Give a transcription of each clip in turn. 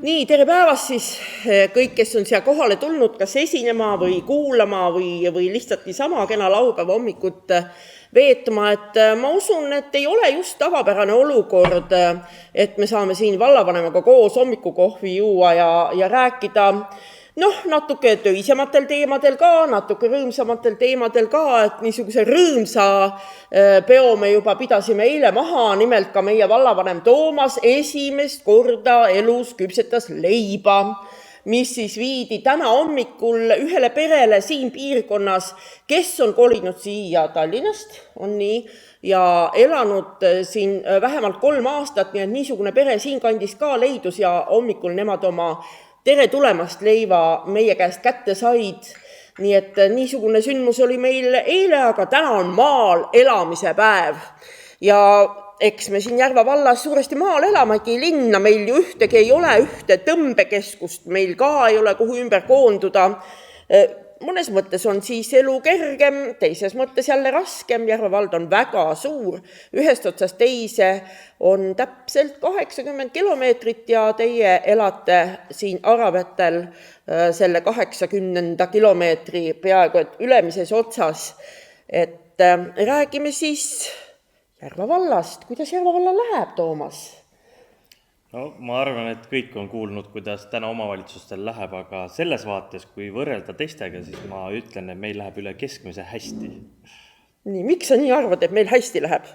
Nii, tere päevast siis kõik, kes on siia kohale tulnud, kas esinema või kuulama või lihtsalt niisama kena laupäeva hommikut veetma, et ma usun, et ei ole just tavapärane olukord, et me saame siin vallavanemaga koos hommikukohvi juua ja rääkida natuke töisematel teemadel ka, natuke rõõmsamatel teemadel ka, et niisuguse rõõmsa peo me juba pidasime eile maha, nimelt ka meie vallavanem Toomas esimest korda elus küpsetas leiba, mis siis viidi täna hommikul ühele perele siin piirkonnas, kes on kolinud siia Tallinnast, on nii, ja elanud siin vähemalt 3 aastat, nii et niisugune pere siin kandis ka leidus ja hommikul nemad oma tere tulemast leiva meie käest kätte said. Nii et niisugune sündmus oli meil eile, aga täna on maal elamise päev. Ja eks me siin Järva vallas suuresti maal elamegi, linna meil ju ühtegi ei ole, ühte tõmbekeskust meil ka ei ole, kuhu ümber koonduda. Mõnes mõttes on siis elu kergem, teises mõttes jälle raskem, Järva vald on väga suur, ühest otsast teise on täpselt 80 kilomeetrit ja teie elate siin Aravetel selle 80 kilomeetri peaaegu et ülemises otsas. Et räägime siis Järva vallast. Kuidas Järva vallal läheb, Toomas? No, ma arvan, et kõik on kuulnud, kuidas täna omavalitsustel läheb, aga selles vaates, kui võrrelda teistega, siis ma ütlen, et meil läheb üle keskmise hästi. Nii, miks sa nii arvad, et meil hästi läheb?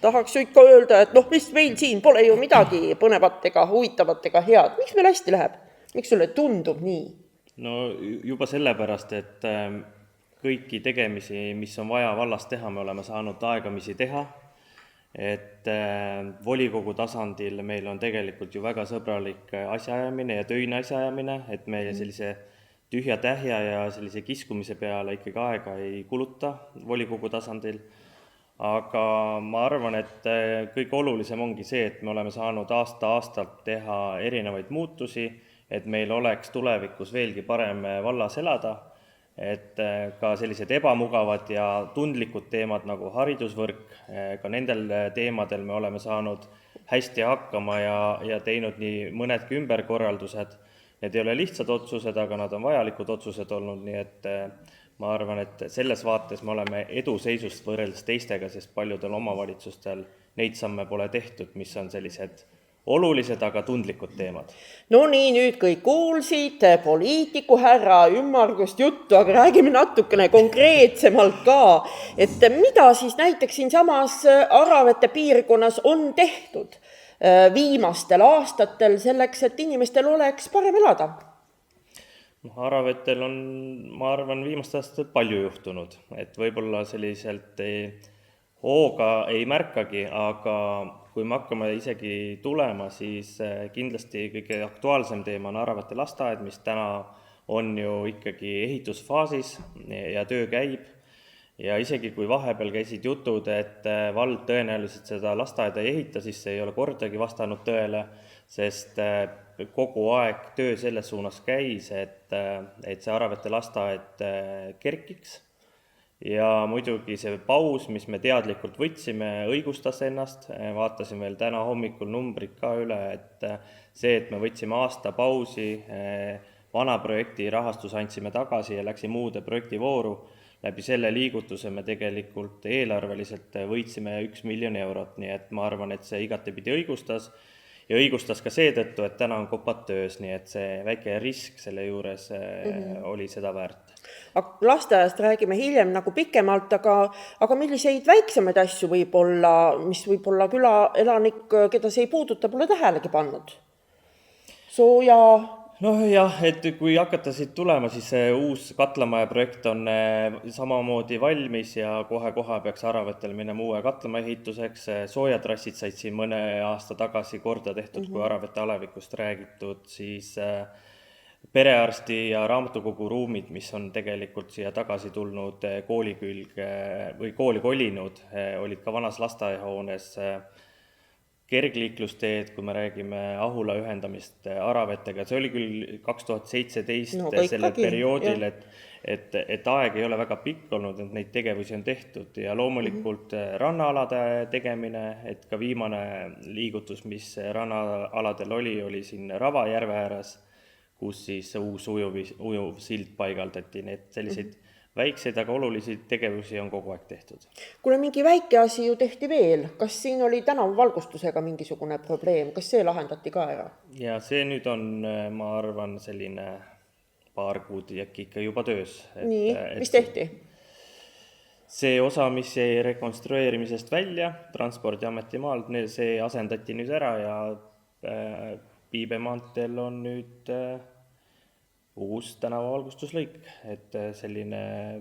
Tahaks ju ikka öelda, et mis meil siin pole ju midagi põnevat ega huvitavat ega head. Miks meil hästi läheb? Miks sulle tundub nii? No juba sellepärast, et kõiki tegemisi, mis on vaja vallas teha, me oleme saanud aegamisi teha. Et volikogu tasandil meil on tegelikult ju väga sõbralik asjaajamine ja töine asjaajamine, et me sellise tühja tähja ja sellise kiskumise peale ikkagi aega ei kuluta volikogu tasandil. Aga ma arvan, et kõige olulisem ongi see, et me oleme saanud aasta-aastalt teha erinevaid muutusi, et meil oleks tulevikus veelgi parem vallas elada. Et ka sellised ebamugavad ja tundlikud teemad nagu haridusvõrk, ka nendel teemadel me oleme saanud hästi hakkama ja teinud nii mõnedki ümberkorraldused. Need ei ole lihtsad otsused, aga nad on vajalikud otsused olnud, nii et ma arvan, et selles vaates me oleme eduseisust võrreldes teistega, sest paljudel omavalitsustel neid samme pole tehtud, mis on sellised olulised, aga tundlikud teemad. No nii, nüüd kõik kuulsid poliitiku härra ümmargust juttu, aga räägime natukene konkreetsemalt ka, et mida siis näiteks siin samas Aravete piirkonnas on tehtud viimastel aastatel selleks, et inimestel oleks parem elada? Aravetel on, ma arvan, viimastel aastatel palju juhtunud, et võib-olla selliselt hooga ei märkagi, aga kui me hakkame isegi tulema, siis kindlasti kõige aktuaalsem teema on Aravete lasteaed, mis täna on ju ikkagi ehitusfaasis ja töö käib. Ja isegi kui vahepeal käisid jutud, et vald tõenäoliselt seda lasteaeda ei ehita, siis see ei ole kordagi vastanud tõele, sest kogu aeg töö selles suunas käis, et see Aravete lasteaed kerkiks. Ja muidugi see paus, mis me teadlikult võtsime, õigustas ennast, vaatasin veel täna hommikul numbrid ka üle, et see, et me võtsime aasta pausi, vana projekti rahastus andsime tagasi ja läksime uude projektivooru, läbi selle liigutuse me tegelikult eelarveliselt võitsime 1 miljon eurot, nii et ma arvan, et see igatepidi õigustas ja õigustas ka seetõttu, et täna on kopad töös, nii et see väike risk selle juures oli seda väärt. Lasteaiast räägime hiljem nagu pikemalt, aga milliseid väiksemaid asju võib-olla, mis võib-olla küla elanik, keda see ei puuduta, pole tähelegi pannud? Sooja? Jah, et kui hakata siit tulema, siis uus katlamaja projekt on samamoodi valmis ja kohe peaks Aravetel minema uue katlamaja ehituseks. Soojatrassid said siin mõne aasta tagasi korda tehtud, kui Aravete alevikust räägitud, siis perearsti ja raamatukogu ruumid, mis on tegelikult siia tagasi tulnud kooli külge või kooli kolinud, olid ka vanas lasteaiahoones kergliiklusteed, kui me räägime Ahula ühendamist Aravetega, see oli küll 2017 No aga sellel ikkagi, perioodil, jah. et aeg ei ole väga pikk olnud, et neid tegevusi on tehtud ja loomulikult rannaalade tegemine, et ka viimane liigutus, mis rannaaladel oli siin Ravajärve ääres, kus siis uus ujuv sild paigaldati, need selliseid väikseid, aga olulisi tegevusi on kogu aeg tehtud. Kuule, mingi väike asi ju tehti veel. Kas siin oli tänavavalgustusega mingisugune probleem? Kas see lahendati ka ära? Ja see nüüd on, ma arvan, selline paar kuud äkki ikka juba töös. Nii, mis tehti? See osa, mis jäi rekonstrueerimisest välja Transpordiameti maalt, see asendati nüüd ära ja Piibe maanteel on nüüd uus tänavavalgustuslõik, et selline,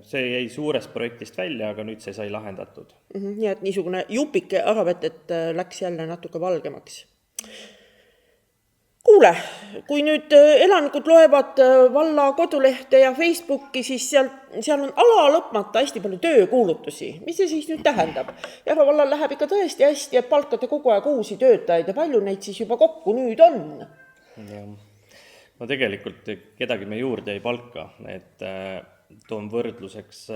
see jäi suurest projektist välja, aga nüüd see sai lahendatud. Nii et niisugune jupike Aravetet läks jälle natuke valgemaks. Kuule, kui nüüd elanikud loevad valla kodulehte ja Facebooki, siis seal on ala lõpmata hästi palju töökuulutusi. Mis see siis nüüd tähendab? Järva vallal läheb ikka tõesti hästi, et palkate kogu aeg uusi töötajaid ja palju neid siis juba kokku nüüd on? No tegelikult kedagi me juurde ei palka, et toon võrdluseks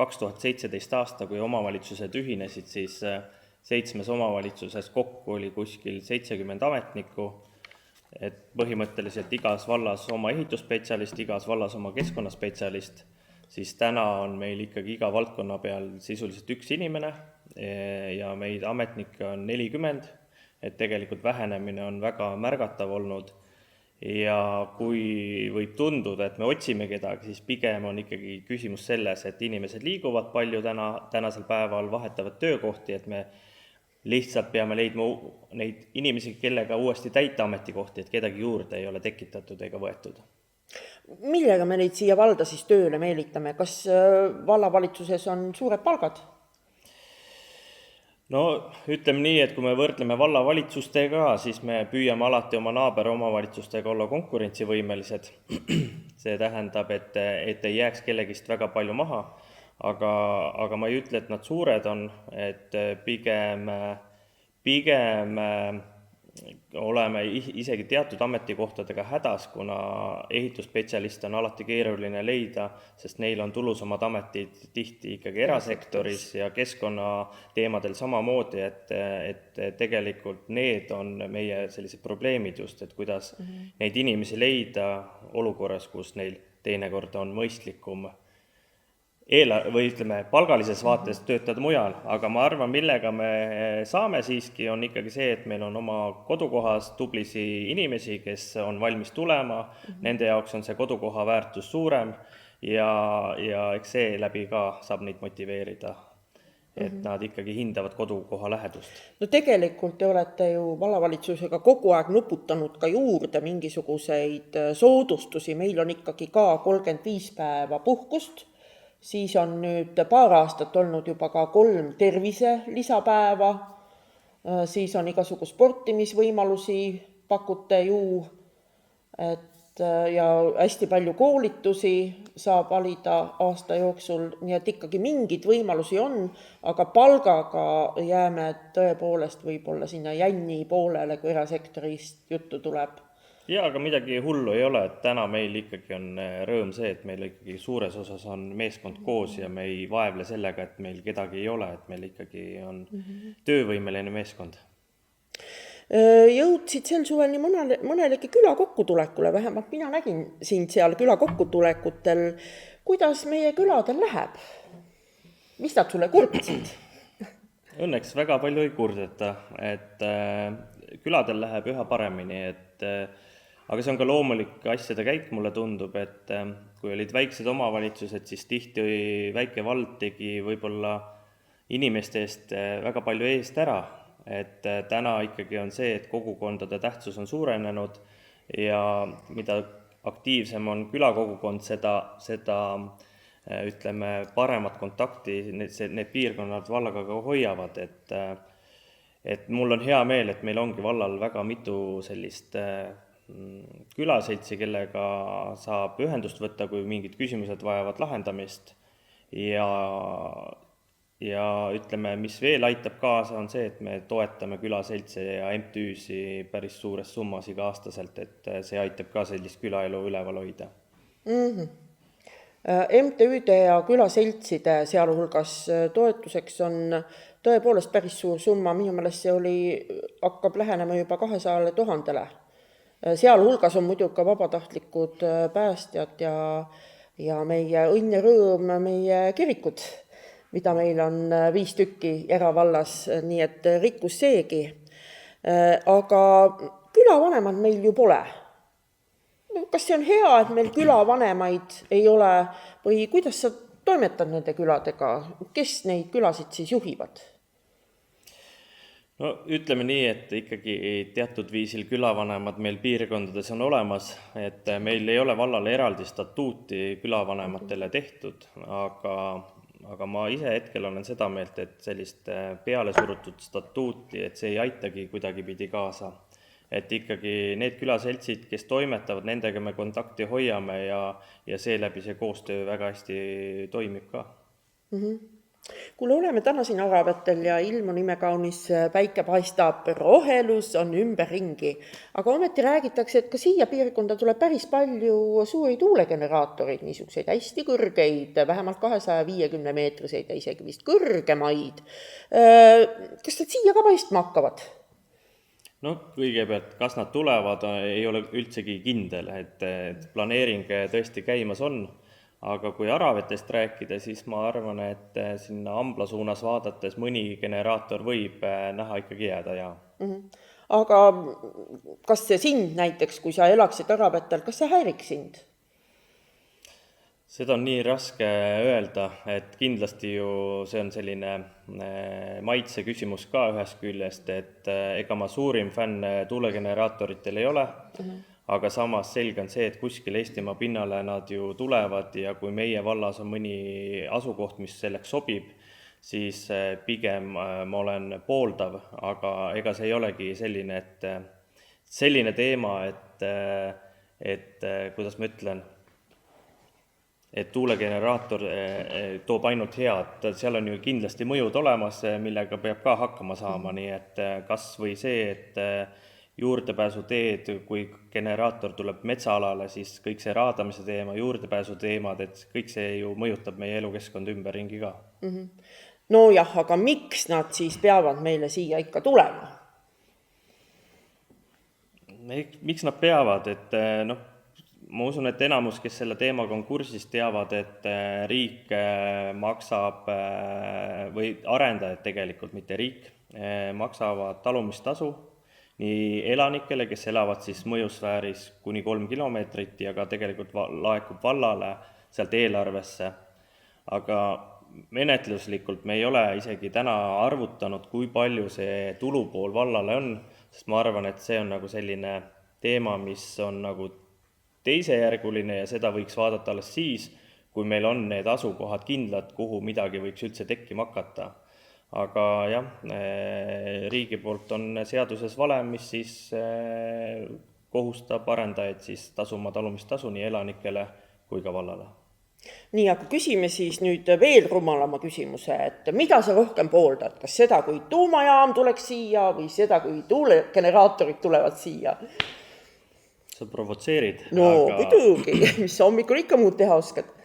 2017 aasta, kui omavalitsused ühinesid, siis 7 omavalitsuses kokku oli kuskil 70 ametnikku, et põhimõtteliselt igas vallas oma ehitusspetsialist, igas vallas oma keskkonnaspetsialist, siis täna on meil ikkagi iga valdkonna peal sisuliselt üks inimene ja meid ametnikke on 40, et tegelikult vähenemine on väga märgatav olnud. Ja kui võib tunduda, et me otsime kedagi, siis pigem on ikkagi küsimus selles, et inimesed liiguvad palju tänasel päeval, vahetavad töökohti, et me lihtsalt peame leidma neid inimesi, kellega uuesti täita ametikohti, et kedagi juurde ei ole tekitatud ega võetud. Millega me neid siia valda siis tööle meelitame? Kas vallavalitsuses on suured palgad? No ütleme nii, et kui me võrdleme vallavalitsustega, siis me püüame alati oma naaber omavalitsustega olla konkurentsivõimelised. See tähendab, et ei jääks kellegist väga palju maha, aga ma ei ütle, et nad suured on, et pigem oleme isegi teatud ametikohtadega hädas, kuna ehitusspetsialiste on alati keeruline leida, sest neil on tulusamad ametid tihti ikkagi erasektoris ja keskkonnateemadel samamoodi, et tegelikult need on meie sellised probleemid just, et kuidas neid inimesi leida olukorras, kus neil teinekord on mõistlikum või ütleme, palgalises vaates töötada mujal, aga ma arvan, millega me saame siiski, on ikkagi see, et meil on oma kodukohas tublisi inimesi, kes on valmis tulema, nende jaoks on see kodukoha väärtus suurem ja eks see läbi ka saab neid motiveerida, et nad ikkagi hindavad kodukoha lähedust. No tegelikult te olete ju vallavalitsusega kogu aeg nuputanud ka juurde mingisuguseid soodustusi, meil on ikkagi ka 35 päeva puhkust, siis on nüüd paar aastat olnud juba ka 3 tervise lisapäeva, siis on igasugu sportimisvõimalusi pakute ju, ja hästi palju koolitusi saab valida aasta jooksul, nii et ikkagi mingid võimalusi on, aga palgaga jääme tõepoolest võib-olla sinna jänni poolele, kui erasektorist juttu tuleb. Ja, aga midagi hullu ei ole, et täna meil ikkagi on rõõm see, et meil ikkagi suures osas on meeskond koos ja me ei vaevle sellega, et meil kedagi ei ole, et meil ikkagi on töövõimeline meeskond. Jõudsid sel suvel nii mõnelegi küla kokkutulekule, vähemalt mina nägin sind seal küla kokkutulekutel. Kuidas meie küladel läheb? Mis nad sulle kurtsid? Õnneks väga palju ei kurdeta, et küladel läheb üha paremini, aga see on ka loomulik asjade käik, mulle tundub, et kui olid väiksed omavalitsused, siis tihti väike vald tegi võib-olla inimeste eest väga palju eest ära, et täna ikkagi on see, et kogukondade tähtsus on suurenenud ja mida aktiivsem on külakogukond, seda ütleme, paremat kontakti need piirkonnad vallaga ka hoiavad, et mul on hea meel, et meil ongi vallal väga mitu sellist külaseltsi, kellega saab ühendust võtta, kui mingid küsimused vajavad lahendamist ja ja ütleme, mis veel aitab kaasa, on see, et me toetame külaseltse ja MTÜ-si päris suures summas iga-aastaselt, et see aitab ka sellist külaelu üleval hoida. MTÜ-de ja külaseltside sealhulgas toetuseks on tõepoolest päris suur summa, minu meelest see hakkab lähenema juba 200 000. Sealhulgas on muidugi ka vabatahtlikud päästjad ja meie õnn ja rõõm meie kirikud, mida meil on 5 tükki eravallas, nii et rikkus seegi. Aga külavanemad meil ju pole. Kas see on hea, et meil külavanemaid ei ole või kuidas sa toimetad nende küladega? Kes neid külasid siis juhivad? No ütleme nii, et ikkagi teatud viisil külavanemad meil piirkondades on olemas, et meil ei ole vallale eraldi statuuti külavanematele tehtud, aga ma ise hetkel olen seda meelt, et sellist peale surutud statuuti, et see ei aitagi kuidagipidi kaasa. Et ikkagi need külaseltsid, kes toimetavad, nendega me kontakti hoiame ja seeläbi see koostöö väga hästi toimib ka. Kuule, oleme täna siin Aravetel ja ilm on imekaunis, päike paistab, rohelus on ümberringi, aga ometi räägitakse, et ka siia piirkonda tuleb päris palju suuri tuulegeneraatoreid, niisuguseid hästi kõrgeid, vähemalt 250 meetriseid ja isegi vist kõrgemaid. Kas nad siia ka paistma hakkavad? No kõigepealt, kas nad tulevad, ei ole üldsegi kindel, et planeering tõesti käimas on, aga kui Aravetest rääkida, siis ma arvan, et sinna Ambla suunas vaadates mõni generaator võib näha ikkagi jääda, jaa. Aga kas see sind näiteks, kui sa elaksid Aravetel, kas see häiriks sind? Seda on nii raske öelda, et kindlasti ju see on selline maitse küsimus ka ühest küljest, et ega ma suurim fänn tuulegeneraatoritel ei ole, aga samas selge on see, et kuskil Eestimaa pinnale nad ju tulevad ja kui meie vallas on mõni asukoht, mis selleks sobib, siis pigem ma olen pooldav, aga ega see ei olegi selline teema, et kuidas ma ütlen, et tuulegeneraator toob ainult head, seal on ju kindlasti mõjud olemas, millega peab ka hakkama saama, nii et kas või see, et juurdepääsuteed, kui generaator tuleb metsaalale, siis kõik see raadamise teema, juurdepääsu teemad, et kõik see ju mõjutab meie elukeskkond ümberringi ka. No jah, aga miks nad siis peavad meile siia ikka tulema? Miks nad peavad, et ma usun, et enamus, kes selle teemaga on kursis, teavad, et riik maksab, või arendajad tegelikult, mitte riik, maksavad talumistasu nii elanikele, kes elavad siis mõjusfääris kuni 3 kilomeetrit ja ka tegelikult laekub vallale sealt eelarvesse. Aga menetluslikult me ei ole isegi täna arvutanud, kui palju see tulupool vallale on, sest ma arvan, et see on nagu selline teema, mis on nagu teisejärguline ja seda võiks vaadata alles siis, kui meil on need asukohad kindlad, kuhu midagi võiks üldse tekkima hakata. Aga jah, riigi poolt on seaduses valem, mis siis kohustab arendajaid siis tasuma talumistasu nii elanikele kui ka vallale. Nii, aga küsime siis nüüd veel rumalama küsimuse, et mida sa rohkem pooldad? Kas seda, kui tuumajaam tuleks siia või seda, kui tuulegeneraatorid tulevad siia? Sa provotseerid. No, muidugi, mis sa hommikul ikka muud teha oskad?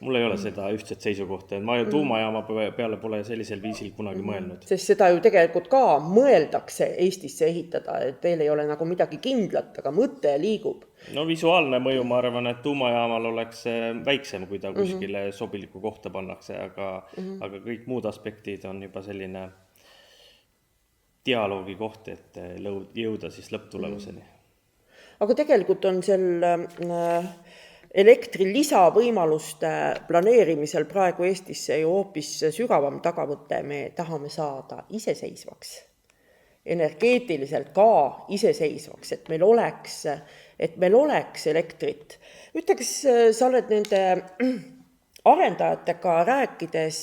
Mul ei ole seda ühtset seisukohta, et ma ju tuumajaama peale pole sellisel viisil kunagi mõelnud. Sest seda ju tegelikult ka mõeldakse Eestisse ehitada, et veel ei ole nagu midagi kindlat, aga mõte liigub. No visuaalne mõju, ma arvan, et tuumajaamal oleks väiksem, kui ta kuskile sobiliku kohta pannakse, aga kõik muud aspektid on juba selline dialoogi koht, et jõuda siis lõpptulemuseni. Aga tegelikult on elektri lisavõimaluste planeerimisel praegu Eestisse ju hoopis sügavam tagavõte, me tahame saada iseseisvaks, energeetiliselt ka iseseisvaks, et meil oleks elektrit. Ütle, kas sa oled nende arendajatega rääkides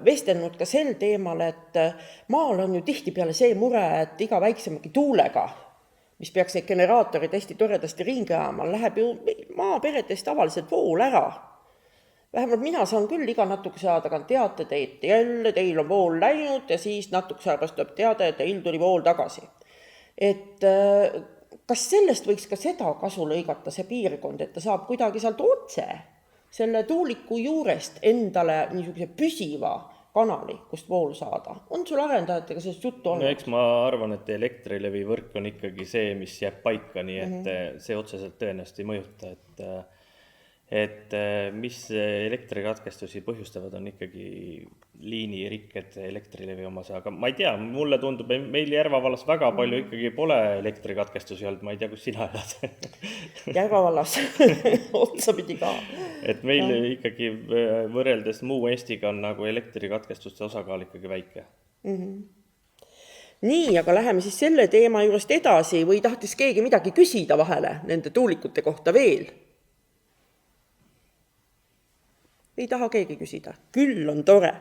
vestelnud ka sel teemal, et maal on ju tihtipeale see mure, et iga väiksemagi tuulega, mis peaks neid generaatorid hästi toredasti ringi ajama, läheb ju maaperedest tavaliselt vool ära. vähemalt mina saan küll iga natukese aja tagant teated, et jälle teil on vool läinud ja siis natukese aja pärast tuleb teade, et teil tuli vool tagasi. Et kas sellest võiks ka seda kasu lõigata, see piirkond, et ta saab kuidagi sealt otse selle tuuliku juurest endale niisuguse püsiva kanali, kust vool saada? On sul arendajatega sellest juttu olnud? No eks ma arvan, et Elektrilevi võrk on ikkagi see, mis jääb paika, nii et see otseselt tõenäoliselt ei mõjuta, et mis elektrikatkestusi põhjustavad, on ikkagi liinirikked Elektrilevi omas, aga ma ei tea, mulle tundub, meil Järva vallas väga palju ikkagi pole elektrikatkestusi olnud, ma ei tea, kus sina elad. Järva vallas otsapidi ka. Et meil ikkagi võrreldes muu Eestiga on nagu elektrikatkestuste osakaal ikkagi väike. Nii, aga läheme siis selle teema juurest edasi või tahtis keegi midagi küsida vahele nende tuulikute kohta veel? Ei taha keegi küsida. Küll on tore.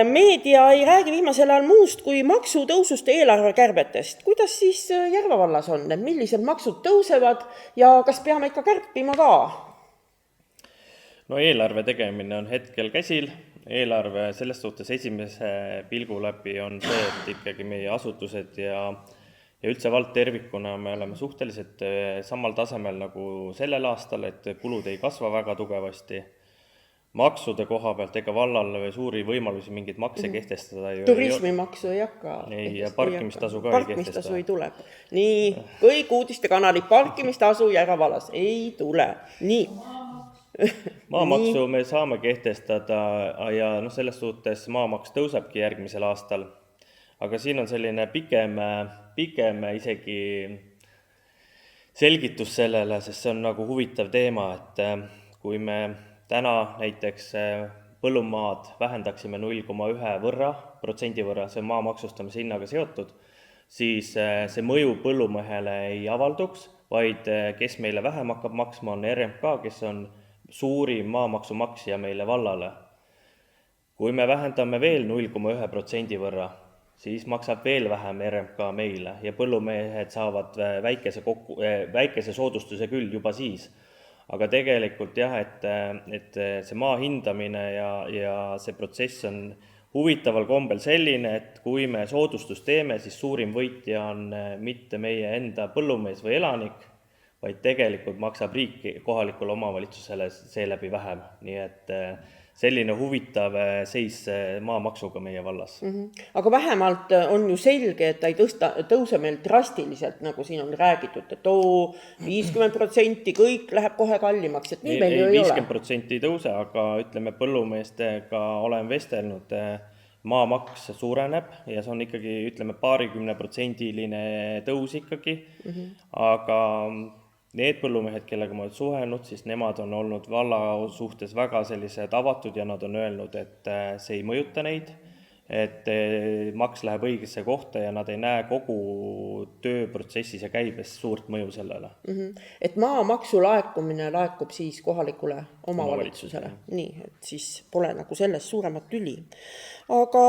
Meedia ei räägi viimasel ajal muust kui maksutõusust ja eelarvekärbetest. Kuidas siis Järva vallas on? Millised maksud tõusevad ja kas peame ikka kärpima ka? No eelarve tegemine on hetkel käsil. Eelarve selles suhtes esimese pilgu läbi on see, et ikkagi meie asutused ja üldse vald tervikuna me oleme suhteliselt samal tasemel nagu sellel aastal, et kulud ei kasva väga tugevasti. Maksude koha pealt ega vallal suuri võimalusi mingid makse kehtestada. Turismimaksu ei hakka. Ei, ja parkimistasu ka ei kehtestada. Parkimistasu ei tule. Nii, kõik uudistekanaali parkimistasu Järva vallas ei tule. Nii. Maamaksu me saame kehtestada ja selles suhtes maamaks tõusebki järgmisel aastal. Aga siin on selline pikem isegi selgitus sellele, sest see on nagu huvitav teema, et kui me täna näiteks põllumaad vähendaksime 0,1% võrra, see on maa maksustamise hinnaga seotud, siis see mõju põllumehele ei avalduks, vaid kes meile vähem hakkab maksma on RMK, kes on suurim maamaksu maksja meile vallale. Kui me vähendame veel 0,1% võrra, siis maksab veel vähem RMK meile ja põllumehed saavad väikese soodustuse küll juba siis. Aga tegelikult jah, et see maa hindamine ja see protsess on huvitaval kombel selline, et kui me soodustust teeme, siis suurim võitja on mitte meie enda põllumees või elanik, vaid tegelikult maksab riik kohalikule omavalitsusele seeläbi vähem. Nii et selline huvitav seis maamaksuga meie vallas. Aga vähemalt on ju selge, et ta ei tõuse meil drastiliselt, nagu siin on räägitud, et 50% kõik läheb kohe kallimaks, et nii meil ju ei ole. 50% ei tõuse, aga ütleme põllumeestega olen vestelnud, maamaks suureneb ja see on ikkagi, ütleme, 20% tõus ikkagi, aga need põllumehed, kellega ma olen suhelnud, siis nemad on olnud valla suhtes väga sellised avatud ja nad on öelnud, et see ei mõjuta neid, et maks läheb õigesse kohta ja nad ei näe kogu tööprotsessis ja käibes suurt mõju sellele. Et maamaksu laekumine laekub siis kohalikule omavalitsusele. Nii, et siis pole nagu sellest suuremat tüli. Aga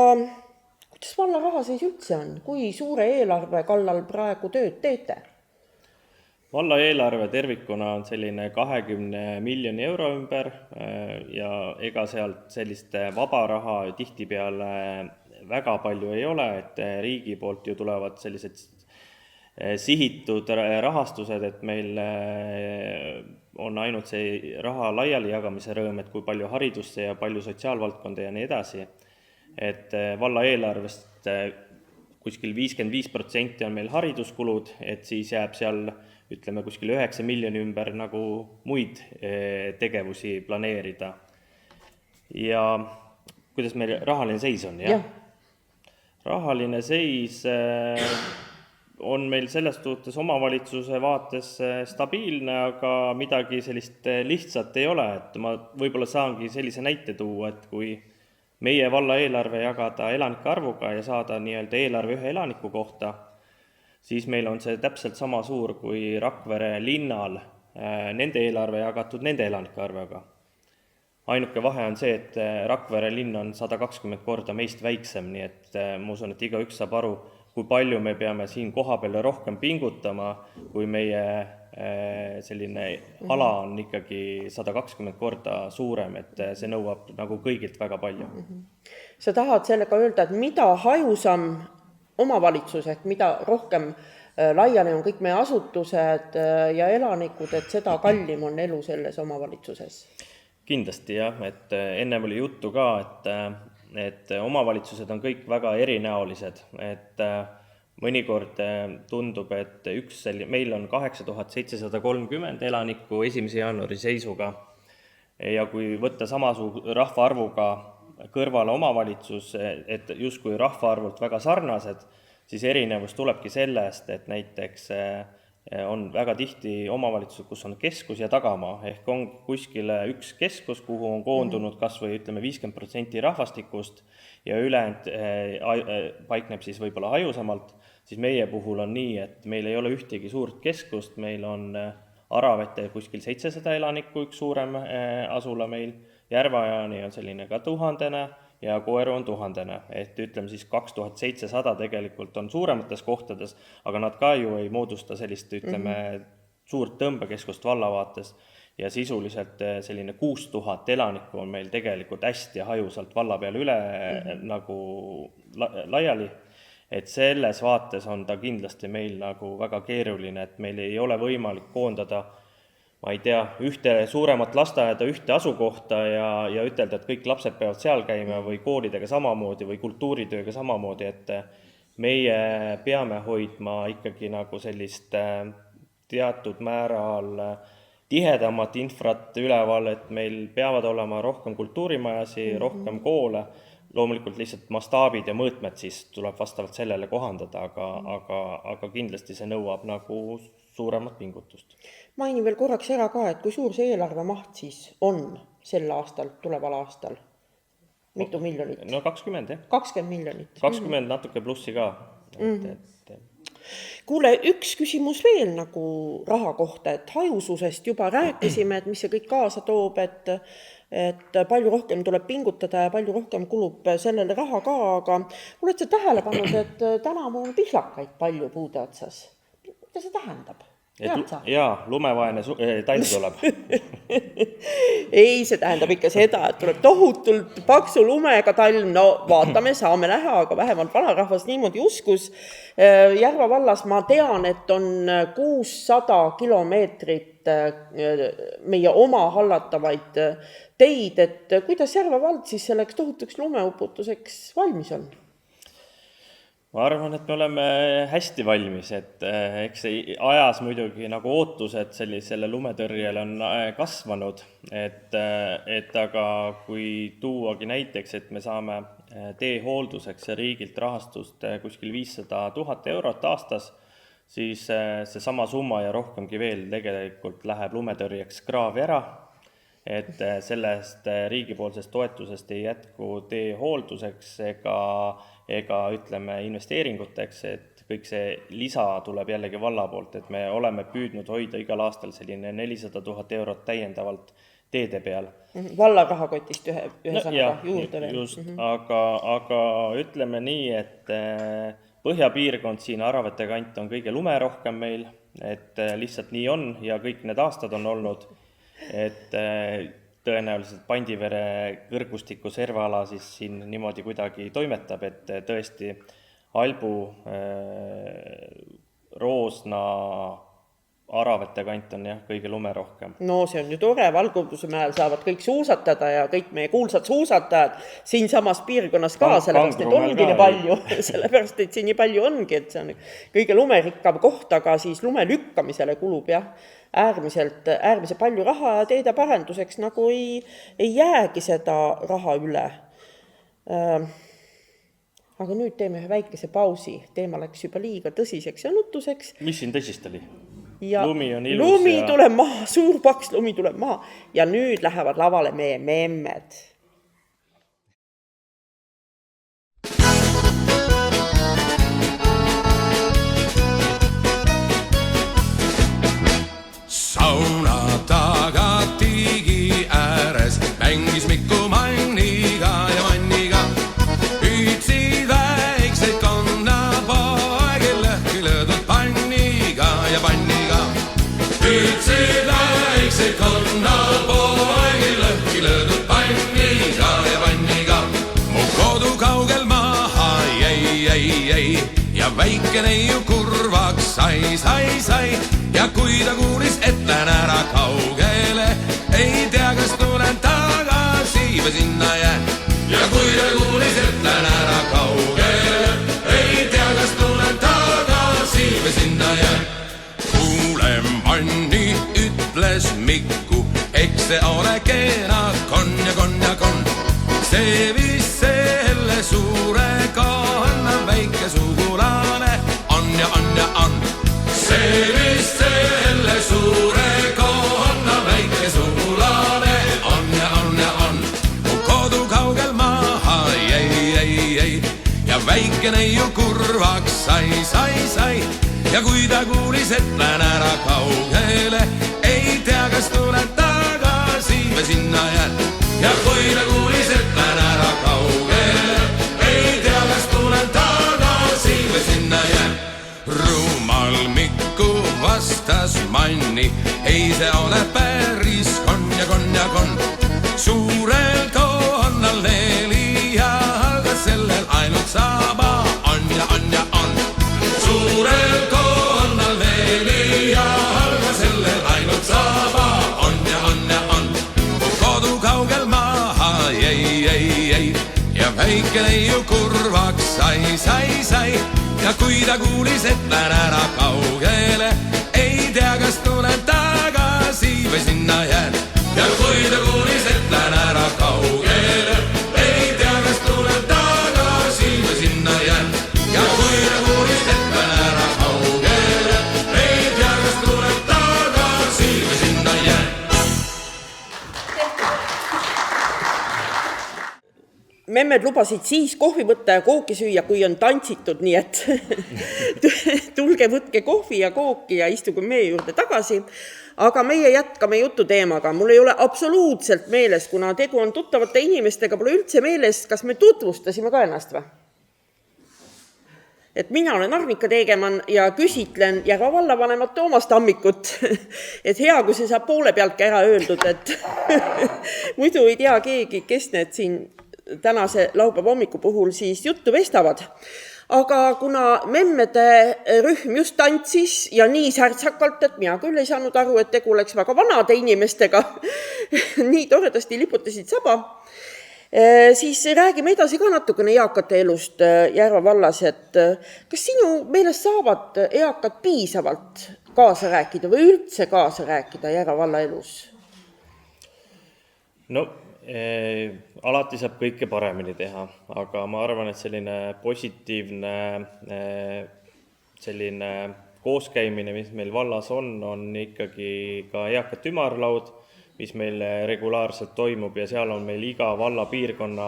kuidas valla rahaseis üldse on? Kui suure eelarve kallal praegu tööd teete? Valla eelarve tervikuna on selline 20 miljoni euro ümber ja ega sealt sellist vaba raha tihtipeale väga palju ei ole, et riigi poolt ju tulevad sellised sihitud rahastused, et meil on ainult see raha laiali jagamise rõõm, et kui palju haridusse ja palju sotsiaalvaldkonda ja nii edasi. Et valla eelarvest kuskil 55% on meil hariduskulud, et siis jääb seal ütleme kuskil 9 miljoni ümber nagu muid tegevusi planeerida. Ja kuidas meil rahaline seis on, jah? Rahaline seis on meil selles suhtes omavalitsuse vaates stabiilne, aga midagi sellist lihtsalt ei ole. Et ma võib-olla saangi sellise näite tuua, et kui meie valla eelarve jagada elanike arvuga ja saada nii-öelda eelarve ühe elaniku kohta, siis meil on see täpselt sama suur kui Rakvere linnal nende eelarve jagatud nende elanike arvega. Ainuke vahe on see, et Rakvere linn on 120 korda meist väiksem, nii et ma usun, et igaüks saab aru, kui palju me peame siin kohapeal rohkem pingutama, kui meie selline ala on ikkagi 120 korda suurem, et see nõuab nagu kõigilt väga palju. Sa tahad sellega öelda, et mida hajusam omavalitsus, ehk mida rohkem laiali on kõik meie asutused ja elanikud, et seda kallim on elu selles omavalitsuses? Kindlasti jah, et ennem oli juttu ka, et omavalitsused on kõik väga erinäolised, et mõnikord tundub, et meil on 8730 elanikku 1. jaanuari seisuga ja kui võtta samasuguse rahvaarvuga kõrvale omavalitsus, et justkui rahvaarvult väga sarnased, siis erinevus tulebki sellest, et näiteks on väga tihti omavalitsused, kus on keskus ja tagamaa, ehk on kuskile üks keskus, kuhu on koondunud kas või ütleme 50% rahvastikust ja ülejäänud paikneb siis võib-olla hajusamalt, siis meie puhul on nii, et meil ei ole ühtegi suurt keskust, meil on Aravete kuskil 700 elanikku, üks suurem asula meil, Järvajaani on selline ka 1000 ja Koeru on 1000, et ütleme siis 2700 tegelikult on suuremates kohtades, aga nad ka ju ei moodusta sellist, ütleme, suurt tõmbekeskust vallavaates ja sisuliselt selline 6000 elanikku on meil tegelikult hästi hajusalt valla peal üle nagu laiali, et selles vaates on ta kindlasti meil nagu väga keeruline, et meil ei ole võimalik koondada ma ei tea, ühte suuremat lasteaeda ühte asukohta ja ütelda, et kõik lapsed peavad seal käima või koolidega samamoodi või kultuuritööga samamoodi, et meie peame hoidma ikkagi nagu sellist teatud määral tihedamat infrat üleval, et meil peavad olema rohkem kultuurimajasi, rohkem koole, loomulikult lihtsalt mastaabid ja mõõtmed siis tuleb vastavalt sellele kohandada, aga kindlasti see nõuab nagu suuremat pingutust. Mainin veel korraks ära ka, et kui suur see eelarve maht siis on sel aastal, tuleval aastal? Mitu miljonit? No 20, jah. 20 miljonit. 20 natuke plussi ka. Kuule, üks küsimus veel nagu raha kohta, et hajususest juba rääkisime, et mis see kõik kaasa toob, et palju rohkem tuleb pingutada ja palju rohkem kulub sellele raha ka, aga oled sa tähele pannud, et tänavu on pihlakaid palju puude otsas? Mida see tähendab? Jaa, lumevaene talv tuleb. Ei, see tähendab ikka seda, et tuleb tohutult paksu lumega talv, no vaatame, saame näha, aga vähemalt vanarahvas niimoodi uskus. Järva vallas ma tean, et on 600 kilomeetrit meie oma hallatavaid teid, et kuidas Järva vald siis selleks tohutuks lumeuputuseks valmis on? Ma arvan, et me oleme hästi valmis, et eks ajas muidugi nagu ootused sellisele lumetõrjele on kasvanud, et aga kui tuuagi näiteks, et me saame teehoolduseks ja riigilt rahastust kuskil 500 000 eurot aastas, siis see sama summa ja rohkemgi veel tegelikult läheb lumetõrjeks kraavi ära, et sellest riigipoolsest toetusest ei jätku teehoolduseks ega ütleme investeeringuteks, et kõik see lisa tuleb jällegi valla poolt, et me oleme püüdnud hoida igal aastal selline 400 000 eurot täiendavalt teede peal. Valla rahakotist ühe sõnaga juurde veel. Just, aga ütleme nii, et põhjapiirkond siin Aravete kant on kõige lumerohkem meil, et lihtsalt nii on ja kõik need aastad on olnud, et tõenäoliselt Pandivere kõrgustiku servaala siis siin niimoodi kuidagi toimetab, et tõesti Albu, Roosna, Aravete kant on jah kõige lumerohkem. No see on ju tore, Valgurduse mäel saavad kõik suusatada ja kõik meie kuulsad suusatajad siin samas piirkonnas ka, sellepärast et ongi nii palju, sellepärast et siin nii palju ongi, et see on kõige lumerikkam koht, aga siis lume lükkamisele kulub jah äärmiselt palju raha ja teede parenduseks nagu ei jäägi seda raha üle. Aga nüüd teeme ühe väikese pausi, teema läks juba liiga tõsiseks ja nutuseks. Mis siin tõsist oli? Ja lumi on ilus lumi tuleb maha, suur paks lumi tuleb maha ja nüüd lähevad lavale meie memmed. Sauna taga tiigi ääres mängis Mikku Manniga ja Manniga. Hüüdsid väikseid kannapoegi lõhki löödud panniga ja panniga. sai ja kui ta kuulis, et lähen ära kaugele, ei tea, kas tulen tagasi või sinna jään. Ja kui ta kuulis, et lähen ära kaugele, ei tea, kas tulen tagasi või sinna jään. Kuule, Manni, ütles Mikku, eks see ole kena kon. See vist selle suure kanna väike sugulane on ja on. See vist selle suure kanna väike sugulane on ja on. Mu kodu kaugel maha jäi ja väike neiu kurvaks sai. Ja kui ta kuulis, et lähen ära kaugele, ei tea, kas tulen tagasi või sinna jään. Ja kui ta kuulis, et lähen ära kaugele, ei tea, kas tulen tagasi või sinna jään. Rumal Mikku vastas Manni, ei see ole päris kon. Suurel toonnal 4 ja aga sellel ainult saba on ja on. Suurel toonnal 4 ja aga sellel ainult saba on ja on. Kodu kaugel maha jäi ja väike neiu kurvaks sai. Ja kui ta kuulis, et lähen ära kaugele, ei tea, kas tulen tagasi või sinna jään. Ja kui ta kuulis, et lähen ära kaugele, ei tea, kas tulen tagasi või sinna jään. Ja kui ta kuulis, et lähen ära kaugele, ei tea, kas tulen tagasi või sinna jään. Memmed lubasid siis kohvi võtta ja kooki süüa, kui on tantsitud, nii et tulge võtke kohvi ja kooki ja istuge meie juurde tagasi. Aga meie jätkame jututeemaga. Mul ei ole absoluutselt meeles, kuna tegu on tuttavate inimestega, pole üldse meeles, kas me tutvustasime ka ennast või? Et mina olen Arnika Teegemann ja küsitlen Järva vallavanemat Toomas Tammikut. Et hea, kui see saab poole pealtki ära öeldud, et muidu ei tea keegi, kes need siin tänase laupäeva hommiku puhul siis juttu vestavad. Aga kuna memmede rühm just tantsis ja nii särtsakalt, et mina küll ei saanud aru, et tegu oleks väga vanade inimestega, nii toredasti liputasid saba, siis räägime edasi ka natukene eakate elust Järva vallas, et kas sinu meelest saavad eakad piisavalt kaasa rääkida või üldse kaasa rääkida Järva valla elus? No, alati saab kõike paremini teha, aga ma arvan, et selline positiivne selline kooskäimine, mis meil vallas on ikkagi ka eakate ümarlaud, mis meil regulaarselt toimub ja seal on meil iga valla piirkonna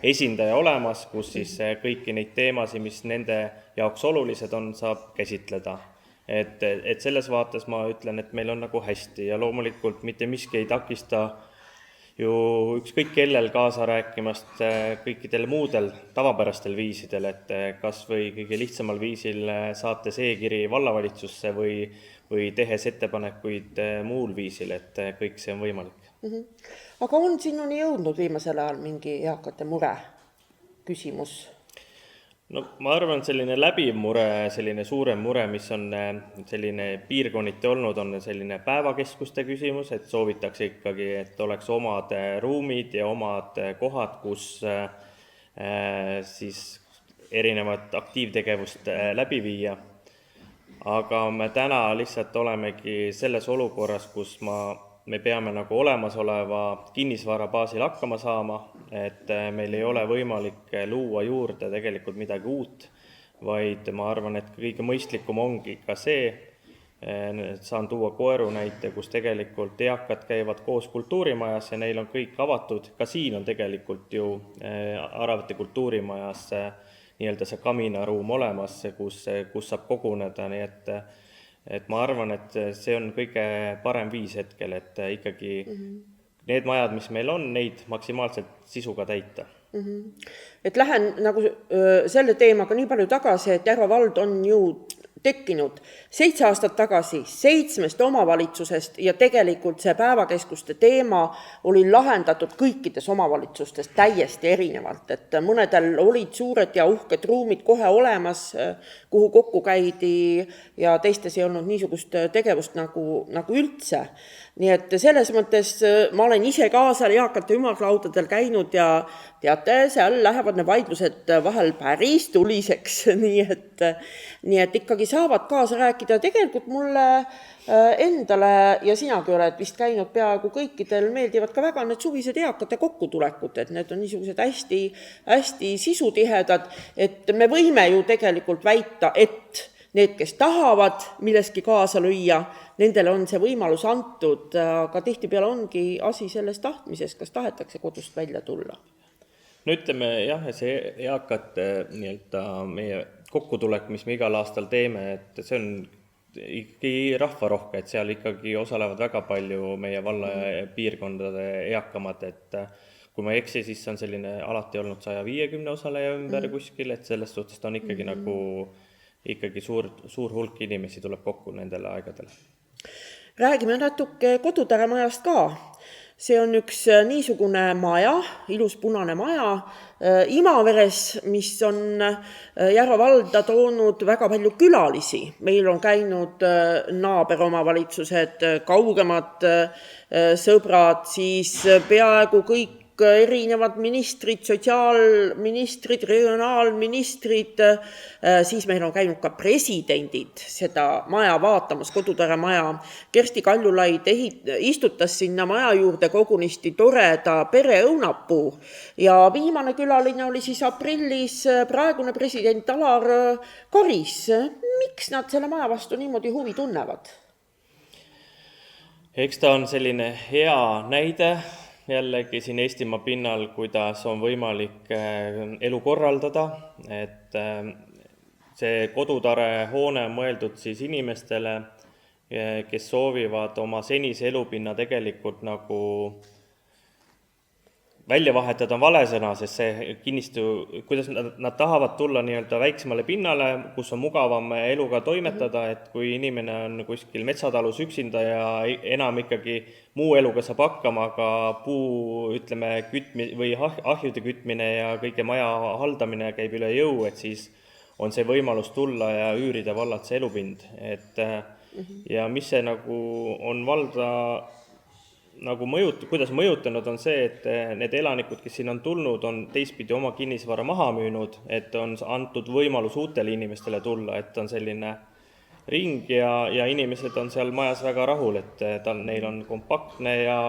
esindaja olemas, kus siis kõiki neid teemasid, mis nende jaoks olulised on, saab käsitleda. Et selles vaates ma ütlen, et meil on nagu hästi ja loomulikult mitte miski ei takista ju ükskõik kellel kaasa rääkimast kõikidel muudel tavapärastel viisidel, et kas või kõige lihtsamal viisil saates e-kiri vallavalitsusse või tehes ettepanekuid muul viisil, et kõik see on võimalik. Aga on sinuni jõudnud viimasel ajal mingi eakate mure küsimus? No ma arvan, selline läbiv mure, selline suurem mure, mis on selline piirkonniti olnud, on selline päevakeskuste küsimus, et soovitakse ikkagi, et oleks omad ruumid ja omad kohad, kus siis erinevat aktiivtegevust läbi viia. Aga me täna lihtsalt olemegi selles olukorras, kus me peame nagu olemasoleva kinnisvara baasil hakkama saama, et meil ei ole võimalik luua juurde tegelikult midagi uut, vaid ma arvan, et kõige mõistlikum ongi ka see, saan tuua Koeru näite, kus tegelikult eakad käivad koos kultuurimajas ja neil on kõik avatud, ka siin on tegelikult ju Aravate kultuurimajas nii-öelda see kaminaruum olemas, kus saab koguneda, nii et ma arvan, et see on kõige parem viis hetkel, et ikkagi need majad, mis meil on, neid maksimaalselt sisuga täita. Et lähen nagu selle teemaga nii palju tagasi, et Järva vald on ju tekkinud 7 aastat tagasi 7 omavalitsusest ja tegelikult see päevakeskuste teema oli lahendatud kõikides omavalitsustes täiesti erinevalt, et mõnedel olid suured ja uhked ruumid kohe olemas, kuhu kokku käidi ja teistes ei olnud niisugust tegevust nagu üldse. Nii et selles mõttes ma olen ise ka seal eakate ümarlaudadel käinud ja teate, seal lähevad need vaidlused vahel päris tuliseks, nii et ikkagi saavad kaasa rääkida. Tegelikult mulle endale ja sinagi oled vist käinud peaaegu kõikidel meeldivad ka väga need suvised eakate kokkutulekud, et need on niisugused hästi sisutihedad, et me võime ju tegelikult väita, et need, kes tahavad milleski kaasa lüüa, nendele on see võimalus antud, aga tihtipeale ongi asi selles tahtmises, kas tahetakse kodust välja tulla. No ütleme jah, see eakate meie kokkutulek, mis me igal aastal teeme, et see on ikkagi rahvarohke, et seal ikkagi osalevad väga palju meie valla piirkondade eakamad, et kui ma ei eksi, siis on selline alati olnud 150 osaleja ümber kuskil, et selles suhtes ta on ikkagi ikkagi suur hulk inimesi tuleb kokku nendele aegadele. Räägime natuke Kodutare majast ka. See on üks niisugune maja, ilus punane maja Imaveres, mis on Järva valda toonud väga palju külalisi. Meil on käinud naaberomavalitsused, kaugemad sõbrad, siis peaaegu kõik erinevad ministrid, sotsiaalministrid, regionaalministrid, siis meil on käinud ka presidendid seda maja vaatamas, Kodutare maja. Kersti Kaljulaid istutas sinna maja juurde kogunisti toreda pereõunapuu ja viimane külaline oli siis aprillis praegune president Alar Karis. Miks nad selle maja vastu niimoodi huvi tunnevad? Eks ta on selline hea näide jällegi siin Eestimaa pinnal, kuidas on võimalik elu korraldada, et see Kodutare hoone on mõeldud siis inimestele, kes soovivad oma senise elupinna tegelikult nagu välja vahetada on vale sõna, sest see kinnistu, kuidas nad tahavad tulla väiksemale pinnale, kus on mugavam eluga toimetada, et kui inimene on kuskil metsatalus üksinda ja enam ikkagi muu eluga saab hakkama, aga või ahjude kütmine ja kõige maja haldamine käib üle jõu, et siis on see võimalus tulla ja üürida vallalt see elupind. Ja mis see on valda kuidas mõjutanud on see, et need elanikud, kes siin on tulnud, on teistpidi oma kinnisvara maha müünud, et on antud võimalus uutele inimestele tulla, et on selline ring ja inimesed on seal majas väga rahul, et neil on kompaktne ja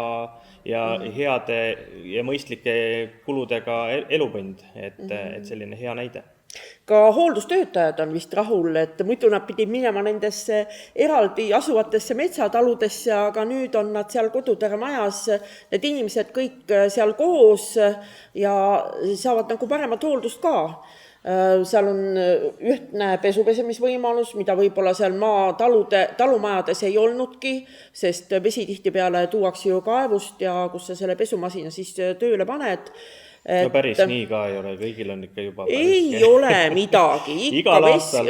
heade ja mõistlike kuludega elupind, et selline hea näide. Ka hooldustöötajad on vist rahul, et muidu nad pidid minema nendesse eraldi asuvatesse metsataludesse, aga nüüd on nad seal Kodutare majas, need inimesed kõik seal koos ja saavad paremat hooldust ka. Seal on ühtne pesupesemisvõimalus, mida võib-olla seal talumajades ei olnudki, sest vesi tihtipeale tuuakse ju kaevust ja kus sa selle pesumasina siis tööle paned. No päris nii ka ei ole, kõigil on ikka juba ei ole midagi, ikka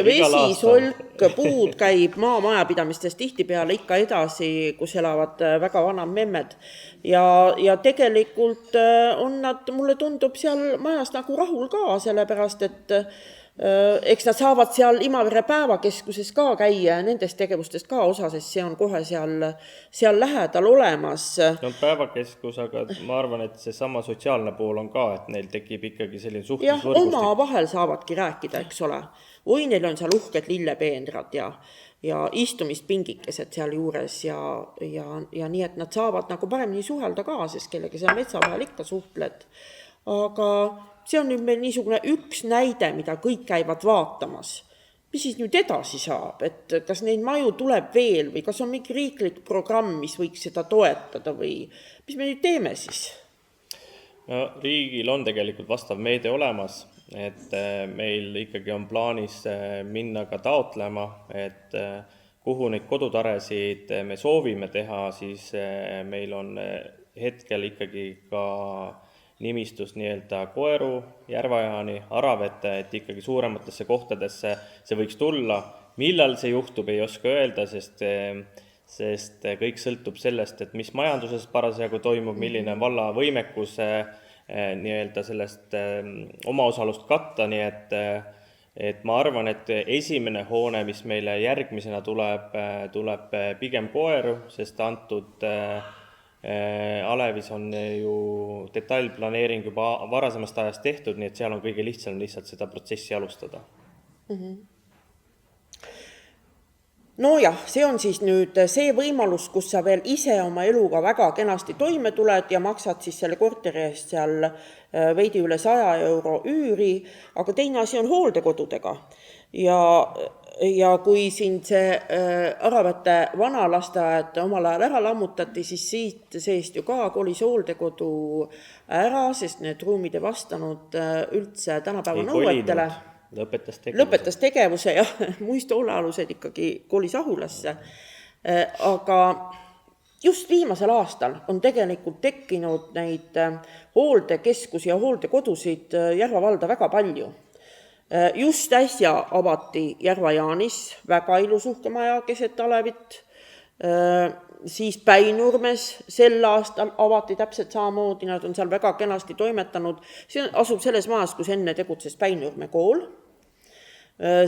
vesi, solk, puud käib maamajapidamistes tihtipeale ikka edasi, kus elavad väga vanad memmed ja tegelikult on nad, mulle tundub seal majas rahul ka, sellepärast et eks nad saavad seal Imavere päevakeskuses ka käia nendest tegevustest ka osa, sest see on kohe seal lähedal olemas. No päevakeskus, aga ma arvan, et see sama sotsiaalne pool on ka, et neil tekib ikkagi selline suhtlusvõrgustik. Jah, oma vahel saavadki rääkida, eks ole. Või neil on seal uhked lillepeendrad ja istumispingikesed seal juures ja nii, et nad saavad paremini suhelda ka, sest kellega seal metsa vahel ikka suhtled. Aga see on nüüd meil niisugune üks näide, mida kõik käivad vaatamas. Mis siis nüüd edasi saab, et kas neid maju tuleb veel või kas on mingi riiklik programm, mis võiks seda toetada või mis me nüüd teeme siis? No, riigil on tegelikult vastav meede olemas, et meil ikkagi on plaanis minna ka taotlema, et kuhu neid kodutaresid me soovime teha, siis meil on hetkel ikkagi ka nimistus Koeru, Järvajaani, Aravete, et ikkagi suurematesse kohtadesse see võiks tulla millal see juhtub, ei oska öelda, sest kõik sõltub sellest, et mis majanduses parasjagu toimub, milline on valla võimekus nii-öelda sellest omaosalust katta, nii et ma arvan, et esimene hoone, mis meile järgmisena tuleb pigem Koeru, sest antud Alevis on ju detailplaneering juba varasemast ajast tehtud, nii et seal on kõige lihtsam lihtsalt seda protsessi alustada. Nojah, see on siis nüüd see võimalus, kus sa veel ise oma eluga väga kenasti toime tuled ja maksad siis selle korteri eest seal veidi üle 100 euro üüri, aga teine asi on hooldekodudega. Ja kui siin see Aravate vanalasteaed omal ajal ära lammutati, siis siit seest ju ka kolis hooldekodu ära, sest need ruumid ei vastanud üldse tänapäeva nõuetele. Lõpetas tegevuse ja muist hoolealused ikkagi kolis Ahulasse. Aga just viimasel aastal on tegelikult tekkinud neid hooldekeskusi ja hooldekodusid Järva valda väga palju. Just äsja avati Järva-Jaanis väga ilus uhke maja keset Alevit, siis Päinurmes sel aastal avati täpselt samamoodi, nad on seal väga kenasti toimetanud. See asub selles majas, kus enne tegutses Päinurme kool.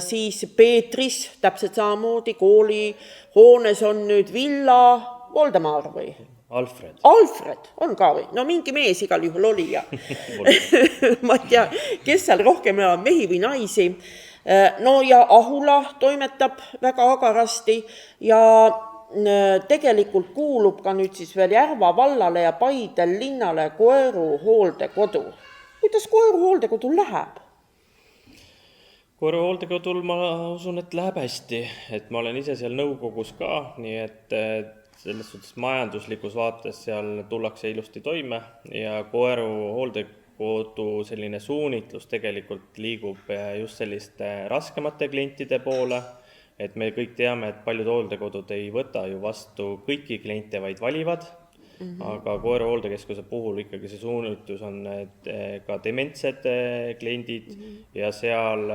Siis Peetris täpselt samamoodi kooli hoones on nüüd Villa Voldemar või? Alfred on ka või? No mingi mees igal juhul oli ja ma ei tea, kes seal rohkem on, mehi või naisi. No ja Ahula toimetab väga agarasti ja tegelikult kuulub ka nüüd siis veel Järva vallale ja Paidel linnale Koeru hooldekodu. Kuidas Koeru hooldekodu läheb? Koeru hooldekodul ma usun, et läheb hästi, et ma olen ise seal nõukogus ka, nii et selles suhtes majanduslikus vaates seal tullakse ilusti toime ja Koeru hooldekodu selline suunitlus tegelikult liigub just selliste raskemate klientide poole, et me kõik teame, et paljud hooldekodud ei võta ju vastu kõiki kliente, vaid valivad, aga Koeru hooldekeskuse puhul ikkagi see suunitlus on ka dementsed kliendid ja seal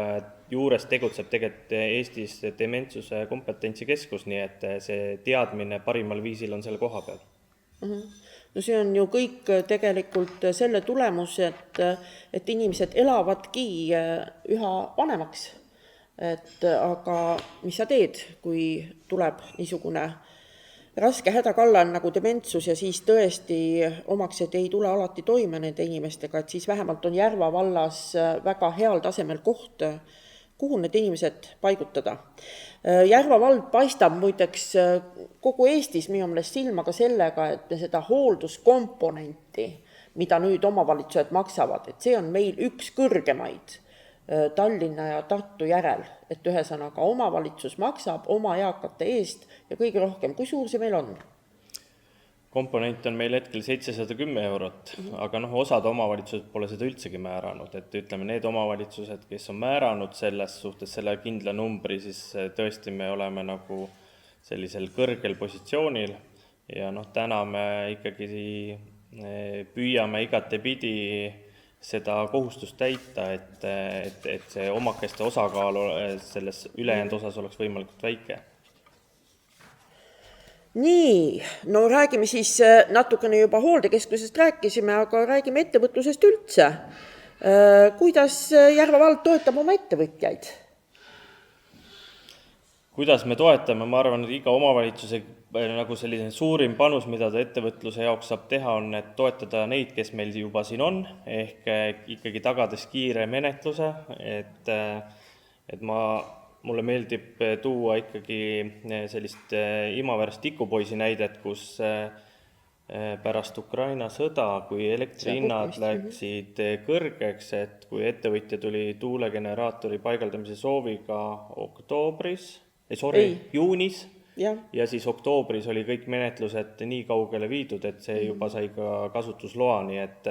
juures tegutseb tegelikult Eestis dementsuse kompetentsikeskus, nii et see teadmine parimal viisil on selle koha peal. No see on ju kõik tegelikult selle tulemus, et inimesed elavadki üha vanemaks. Aga mis sa teed, kui tuleb niisugune raske hädakallal nagu dementsus ja siis tõesti omaksed ei tule alati toime nende inimestega, et siis vähemalt on Järva vallas väga heal tasemel koht, kuhu need inimesed paigutada. Järva vald paistab muideks kogu Eestis minu meelest silma ka sellega, et seda hoolduskomponenti, mida nüüd omavalitsused maksavad, et see on meil üks kõrgemaid Tallinna ja Tartu järel, et ühesõnaga omavalitsus maksab oma eakate eest ja kõige rohkem, kui suur see meil on? Komponent on meil hetkel 710 eurot, aga osad omavalitsused pole seda üldsegi määranud, et ütleme need omavalitsused, kes on määranud selles suhtes selle kindla numbri, siis tõesti me oleme nagu sellisel kõrgel positsioonil ja täna me ikkagi püüame igatepidi seda kohustust täita, et see omakeste osakaal selles ülejäänud osas oleks võimalikult väike. Nii, no räägime siis natukene juba hooldekeskusest rääkisime, aga räägime ettevõtlusest üldse. Kuidas Järva vald toetab oma ettevõtjaid? Kuidas me toetame, ma arvan, et iga omavalitsuse nagu selline suurim panus, mida ta ettevõtluse jaoks saab teha, on, et toetada neid, kes meil juba siin on, ehk ikkagi tagades kiire menetluse, et mulle meeldib tuua ikkagi sellist imaväärast tikupoisi näidet, kus pärast Ukraina sõda, kui elektrihinnad läksid kõrgeks, et kui ettevõtja tuli tuulegeneraatori paigaldamise sooviga juunis ja siis oktoobris oli kõik menetlused nii kaugele viidud, et see juba sai ka kasutusloa, nii et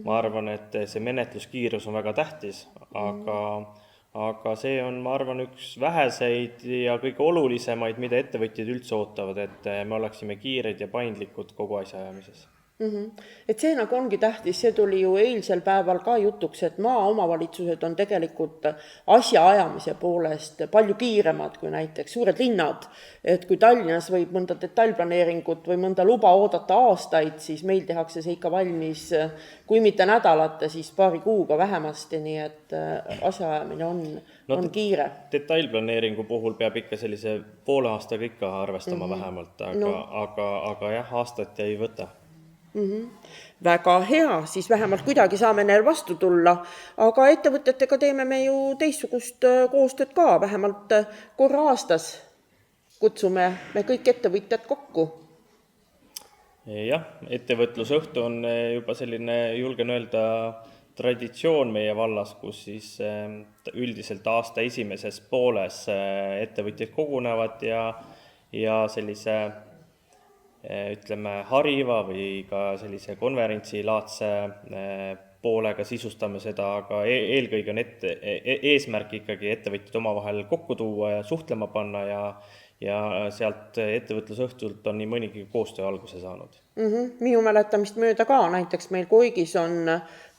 ma arvan, et see menetluskiirus on väga tähtis, aga see on, ma arvan, üks väheseid ja kõige olulisemaid, mida ettevõtjad üldse ootavad, et me oleksime kiired ja paindlikud kogu asja ajamises. Et see nagu ongi tähtis, see tuli ju eilsel päeval ka jutuks, et maaomavalitsused on tegelikult asjaajamise poolest palju kiiremad kui näiteks suured linnad. Et kui Tallinnas võib mõnda detailplaneeringut või mõnda luba oodata aastaid, siis meil tehakse see ikka valmis, kui mitte nädalate, siis paari kuuga vähemasti, nii et asjaajamine on kiire. Detailplaneeringu puhul peab ikka sellise poole aastaga ikka arvestama vähemalt, aga jah, aastat ei võta. Väga hea, siis vähemalt kuidagi saame neil vastu tulla, aga ettevõtetega teeme me ju teistsugust koostööd ka, vähemalt korra aastas kutsume me kõik ettevõtjad kokku. Jah, ettevõtlusõhtu on juba selline, julgen öelda, traditsioon meie vallas, kus siis üldiselt aasta esimeses pooles ettevõtjad kogunevad ja sellise ütleme hariva või ka sellise konverentsilaadse poolega sisustame seda, aga eelkõige on eesmärk ikkagi ettevõtjad omavahel kokku tuua ja suhtlema panna ja sealt ettevõtlusõhtult on nii mõnigi koostöö alguse saanud. Minu mäletamist mööda ka, näiteks meil Koigis on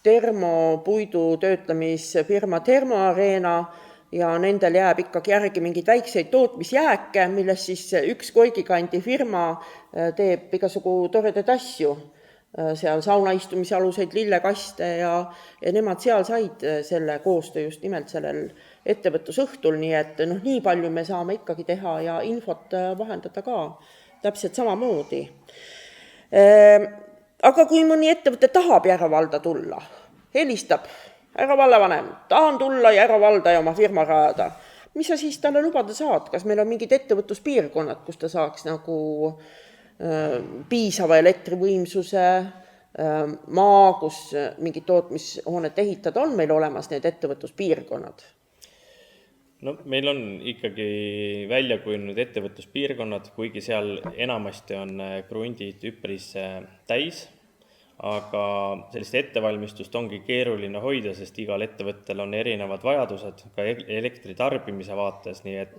termopuidu töötlemisfirma Termoareena ja nendel jääb ikkagi järgi mingeid väikseid tootmisjääke, milles siis üks Koigikandi firma teeb igasugu toredaid asju. Seal saunaistumise aluseid lillekaste ja nemad seal said selle koostöö just nimelt sellel ettevõtlusõhtul, nii et nii palju me saame ikkagi teha ja infot vahendada ka täpselt samamoodi. Aga kui mõni ettevõte tahab Järvavalda tulla, helistab, härra vallavanem, tahan tulla Järvavalda ja oma firma rajada. Mis sa siis talle lubada saad? Kas meil on mingid ettevõtluspiirkonnad, kus ta saaks nagu piisava elektrivõimsuse, maa, kus mingid tootmishoonet ehitada, on meil olemas need ettevõtluspiirkonnad? No meil on ikkagi välja kujunenud ettevõtluspiirkonnad, kuigi seal enamasti on krundid üpris täis, aga sellist ettevalmistust ongi keeruline hoida, sest igal ettevõttel on erinevad vajadused ka elektri tarbimise vaates, nii et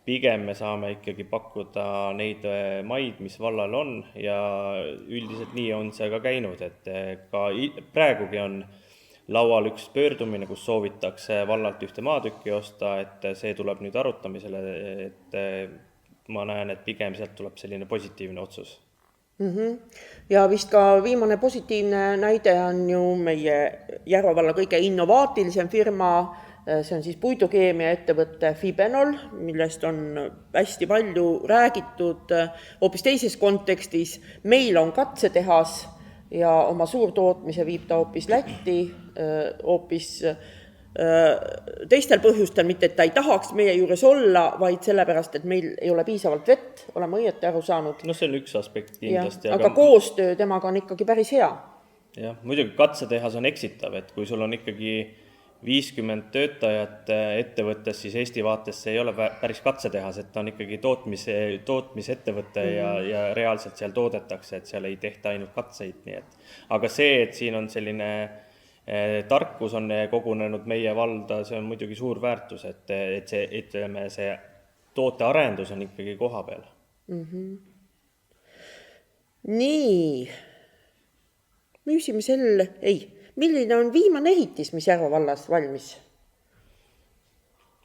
pigem me saame ikkagi pakkuda neid maid, mis vallal on ja üldiselt nii on see ka käinud, et ka praegugi on laual üks pöördumine, kus soovitakse vallalt ühte maatükki osta, et see tuleb nüüd arutamisele, et ma näen, et pigem sealt tuleb selline positiivne otsus. Ja vist ka viimane positiivne näide on ju meie Järvavalla kõige innovaatilisem firma, see on siis puidukeemia ettevõtte Fibenol, millest on hästi palju räägitud hoopis teises kontekstis. Meil on katsetehas ja oma suurtootmise viib ta hoopis Lätti, hoopis teistel põhjustel, mitte et ta ei tahaks meie juures olla, vaid sellepärast, et meil ei ole piisavalt vett, oleme õieti aru saanud. No see on üks aspekt kindlasti. Aga koostöö temaga on ikkagi päris hea. Jah, muidugi katsetehas on eksitav, et kui sul on ikkagi 50 töötajat ettevõttes, siis Eesti vaates see ei ole päris katsetehas, et ta on ikkagi tootmisettevõte ja reaalselt seal toodetakse, et seal ei tehta ainult katseid. Nii et. Aga see, et siin on selline tarkus on kogunenud meie valda, see on muidugi suur väärtus, et see tootearendus on ikkagi koha peal. Nii, milline on viimane ehitis, mis Järvavallas valmis?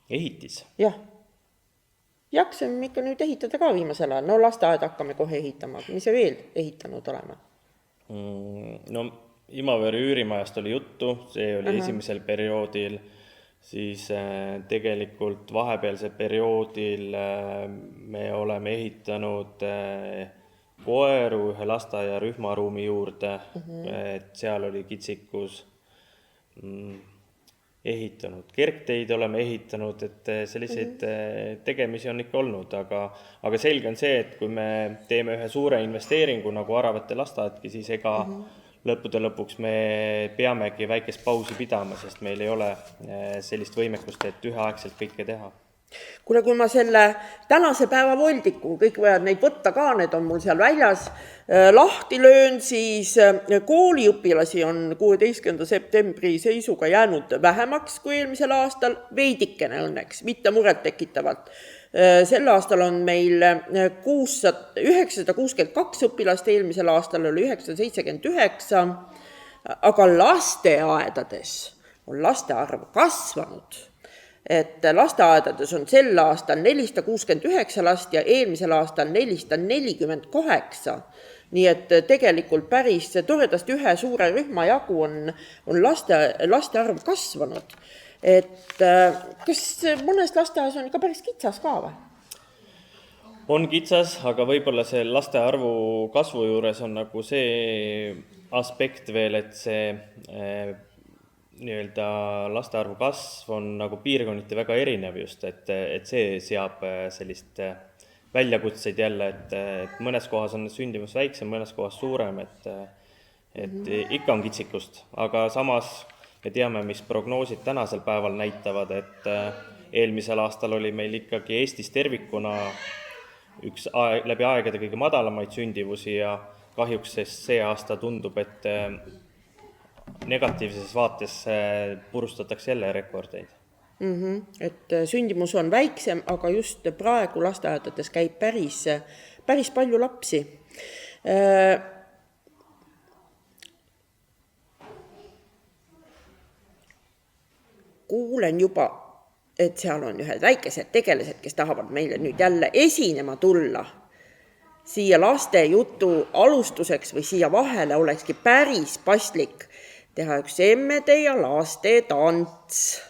Ehitis? Jah. Jaksame ikka nüüd ehitada ka viimasel ajal. No lasteaed hakkame kohe ehitama. Mis see veel ehitanud olema? No Imavere üürimajast oli juttu, see oli esimesel perioodil, siis tegelikult vahepealse perioodil me oleme ehitanud koeru ühe lasteaia rühmaruumi juurde, et seal oli kitsikus ehitanud, kergteid oleme ehitanud, et selliseid tegemisi on ikka olnud, aga selge on see, et kui me teeme ühe suure investeeringu nagu Aravete lasteaedki, siis ega lõppude lõpuks me peamegi väikest pausi pidama, sest meil ei ole sellist võimekust, et üheaegselt kõike teha. Kuule, kui ma selle tänase päeva voldiku, kõik võivad neid võtta ka, need on mul seal väljas, lahti löön, siis kooliõpilasi on 16. septembri seisuga jäänud vähemaks kui eelmisel aastal, veidikene õnneks, mitte muret tekitavalt. Sel aastal on meil 962 õpilast, eelmisel aastal oli 979, aga lasteaedades on laste arv kasvanud. Et lasteaedades on sel aastal 469 last ja eelmisel aastal 448. Nii et tegelikult päris toredasti ühe suure rühma jagu on laste arv kasvanud. Et kas mõnes lasteaias on ikka päris kitsas ka või? On kitsas, aga võib-olla see laste arvu kasvu juures on nagu see aspekt veel, et see laste arvu kasv on nagu piirkonniti väga erinev just, et see seab sellist väljakutseid jälle, et mõnes kohas on sündimus väiksem, mõnes kohas suurem, et ikka on kitsikust, aga samas me teame, mis prognoosid tänasel päeval näitavad, et eelmisel aastal oli meil ikkagi Eestis tervikuna üks läbi aegade kõige madalamaid sündivusi ja kahjuks see aasta tundub, et negatiivses vaates purustatakse jälle rekordeid. Et sündimus on väiksem, aga just praegu lasteaedades käib päris palju lapsi. Kuulen juba, et seal on ühed väikesed tegelased, kes tahavad meile nüüd jälle esinema tulla. Siia laste jutu alustuseks või siia vahele olekski päris paslik teha üks emmede ja laste tants.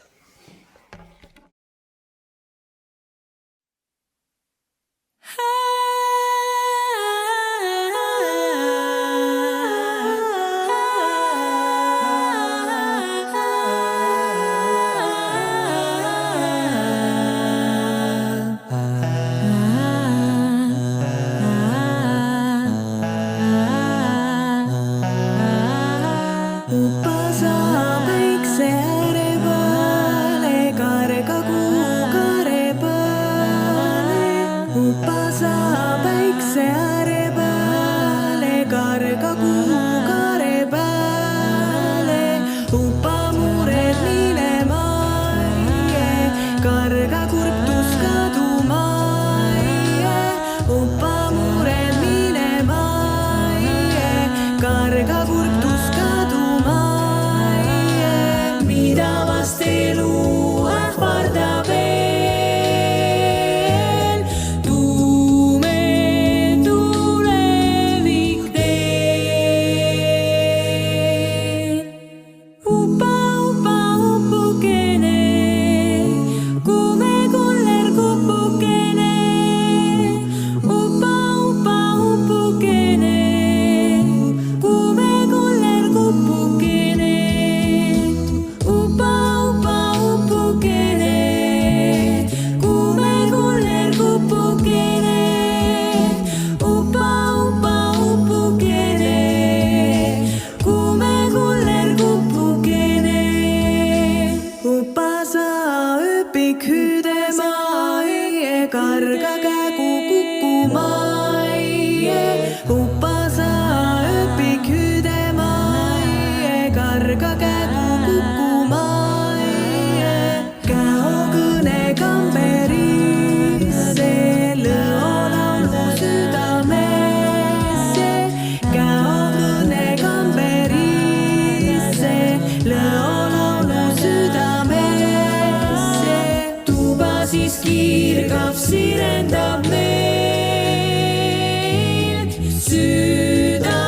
Süda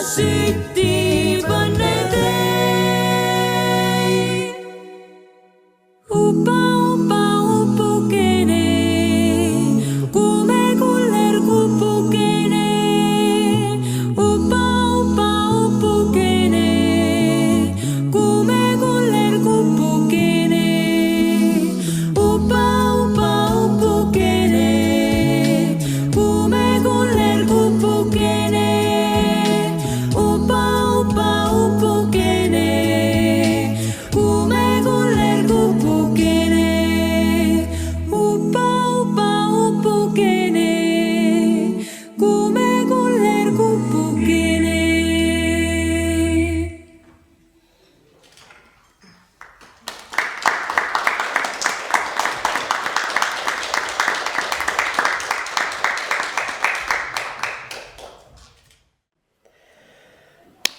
sütti panne tee.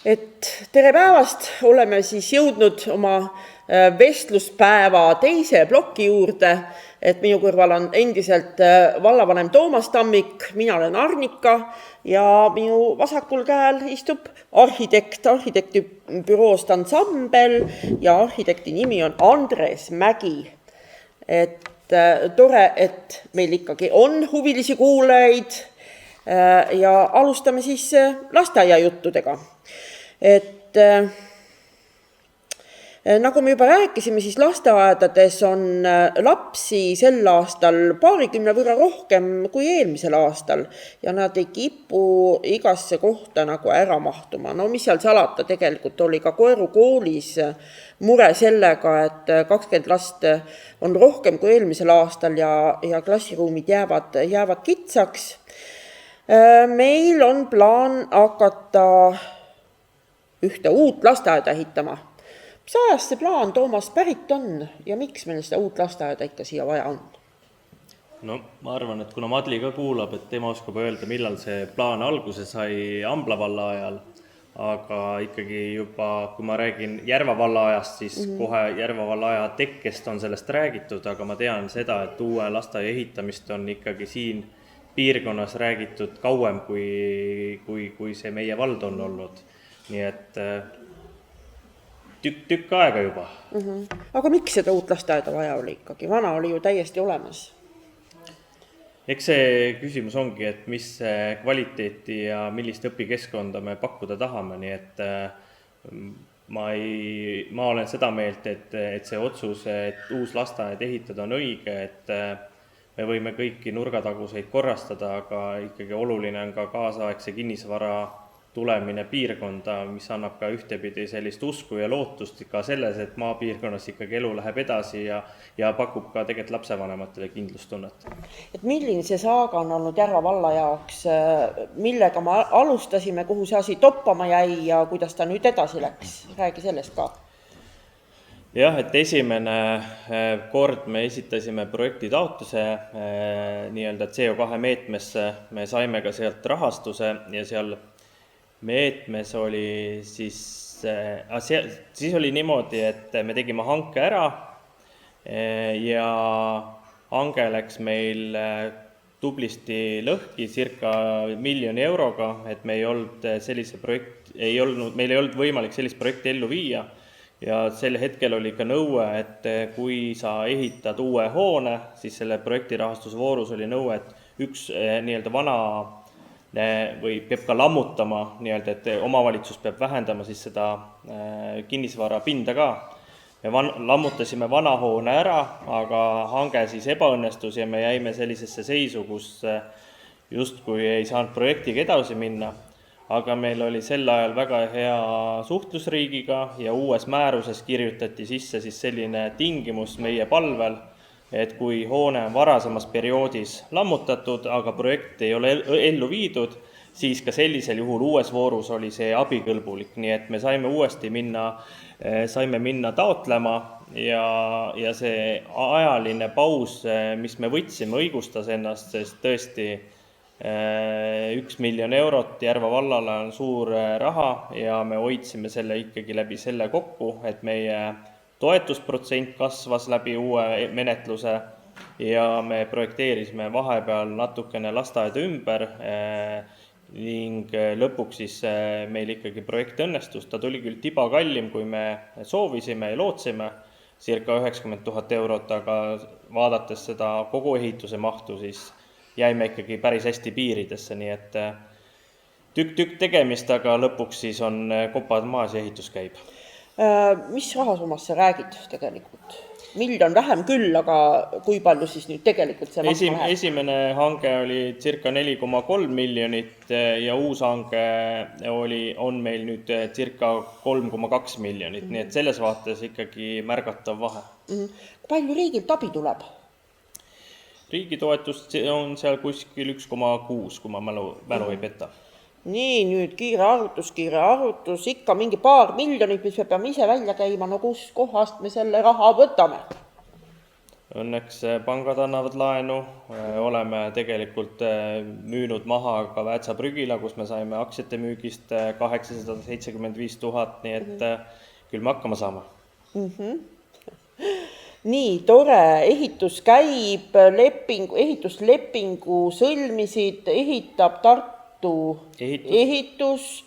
Et tere päevast, oleme siis jõudnud oma vestluspäeva teise ploki juurde, et minu kõrval on endiselt vallavanem Toomas Tammik, mina olen Arnika ja minu vasakul käel istub arhitekti büroost Ansambel ja arhitekti nimi on Andres Mägi. Et tore, et meil ikkagi on huvilisi kuulajaid ja alustame siis lasteaiajuttudega. Et nagu me juba rääkisime, siis lasteaedades on lapsi sel aastal paarikümne võrra rohkem kui eelmisel aastal ja nad ei kipu igasse kohta nagu ära mahtuma. No mis seal salata, tegelikult oli ka Koeru koolis mure sellega, et 20 last on rohkem kui eelmisel aastal ja klassiruumid jäävad kitsaks. Meil on plaan hakata ühte uut lasteaeda ehitama. Mis ajast see plaan, Toomas, pärit on ja miks meil seda uut lasteaeda ikka siia vaja on? No ma arvan, et kuna Madli ka kuulab, et tema oskab öelda, millal see plaan alguse sai Ambla valla ajal, aga ikkagi juba, kui ma räägin Järva valla ajast, siis kohe Järva valla aja tekkest on sellest räägitud, aga ma tean seda, et uue lasteaia ehitamist on ikkagi siin piirkonnas räägitud kauem, kui see meie vald on olnud. Nii et tükk aega juba. Aga miks seda uut lasteaeda vaja oli ikkagi? Vana oli ju täiesti olemas. Eks see küsimus ongi, et mis kvaliteeti ja millist õpikeskkonda me pakkuda tahame, nii et ma olen seda meelt, et see otsus, et uus lasteaed ehitada on õige, et me võime kõiki nurgataguseid korrastada, aga ikkagi oluline on ka kaasaegse kinnisvara tulemine piirkonda, mis annab ka ühtepidi sellist usku ja lootust ka selles, et maapiirkonnas ikkagi elu läheb edasi ja pakub ka tegelikult lapsevanematele kindlustunnet. Et milline see saaga on olnud Järva valla jaoks, millega me alustasime, kuhu see asi toppama jäi ja kuidas ta nüüd edasi läks? Räägi sellest ka. Jah, et esimene kord me esitasime projekti taotluse nii-öelda CO2 meetmesse, me saime ka sealt rahastuse ja seal meetmes oli siis oli niimoodi, et me tegime hanke ära ja hange läks meil tublisti lõhki circa 1 miljoni euroga, et me ei olnud meil ei olnud võimalik sellist projekti ellu viia ja sel hetkel oli ka nõue, et kui sa ehitad uue hoone, siis selle projekti rahastusvoorus oli nõue, et üks nii-öelda vana või peab ka lammutama, nii-öelda, et omavalitsus peab vähendama siis seda kinnisvara pinda ka. Me lammutasime vana hoone ära, aga hange siis ebaõnnestus ja me jäime sellisesse seisu, kus justkui ei saanud projektiga edasi minna. Aga meil oli sel ajal väga hea suhtlusriigiga ja uues määruses kirjutati sisse siis selline tingimus meie palvel, et kui hoone on varasemas perioodis lammutatud, aga projekt ei ole ellu viidud, siis ka sellisel juhul uues voorus oli see abikõlbulik, nii et me saime uuesti minna taotlema ja see ajaline paus, mis me võtsime, õigustas ennast, sest tõesti 1 miljon eurot Järva vallale on suur raha ja me hoidsime selle ikkagi läbi selle kokku, et meie toetusprotsent kasvas läbi uue menetluse ja me projekteerisime vahepeal natukene lasteaeda ümber ning lõpuks siis meil ikkagi projekt õnnestus. Ta tuli küll tiba kallim, kui me soovisime ja lootsime, circa 90 000 eurot, aga vaadates seda kogu ehituse mahtu, siis jäime ikkagi päris hästi piiridesse, nii et tükk tegemist, aga lõpuks siis on kopad maas ja ehitus käib. Mis rahasummast sa räägid tegelikult? Miljon vähem küll, aga kui palju siis nüüd tegelikult see maksma läheb? Esimene hange oli circa 4,3 miljonit ja uus hange on meil nüüd circa 3,2 miljonit, nii et selles vaates ikkagi märgatav vahe. Palju riigilt abi tuleb? Riigi toetust on seal kuskil 1,6, kui ma mälu ei peta. Nii, nüüd kiire arvutus, ikka mingi paar miljonit, mis me peame ise välja käima, no kus kohast me selle raha võtame? Õnneks pangad annavad laenu, oleme tegelikult müünud maha ka Väätsa prügila, kus me saime aktsiate müügist 875 000, nii et küll me hakkama saame. Nii tore, ehitus käib, ehituslepingu sõlmisid, ehitab Tartu ehitus.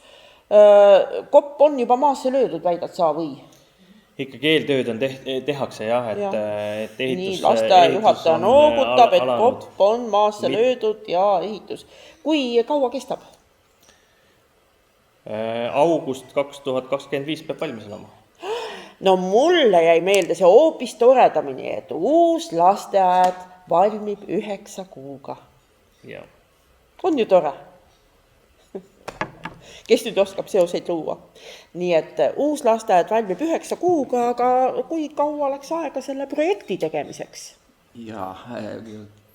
Kopp on juba maasse löödud, väidad sa või? Ikkagi eeltööd on tehakse jah, et ehitus... Nii, lasteaia juhataja noogutab, et kopp on maasse löödud ja ehitus. Kui kaua kestab? August 2025 peab valmis olema. No mulle jäi meelde see hoopis toredamini, et uus lasteaed valmib 9 kuuga. Ja. On ju tore? Kes nüüd oskab seoseid luua? Nii et uus lasteaed valmib 9 kuuga, aga kui kaua läks aega selle projekti tegemiseks? Ja,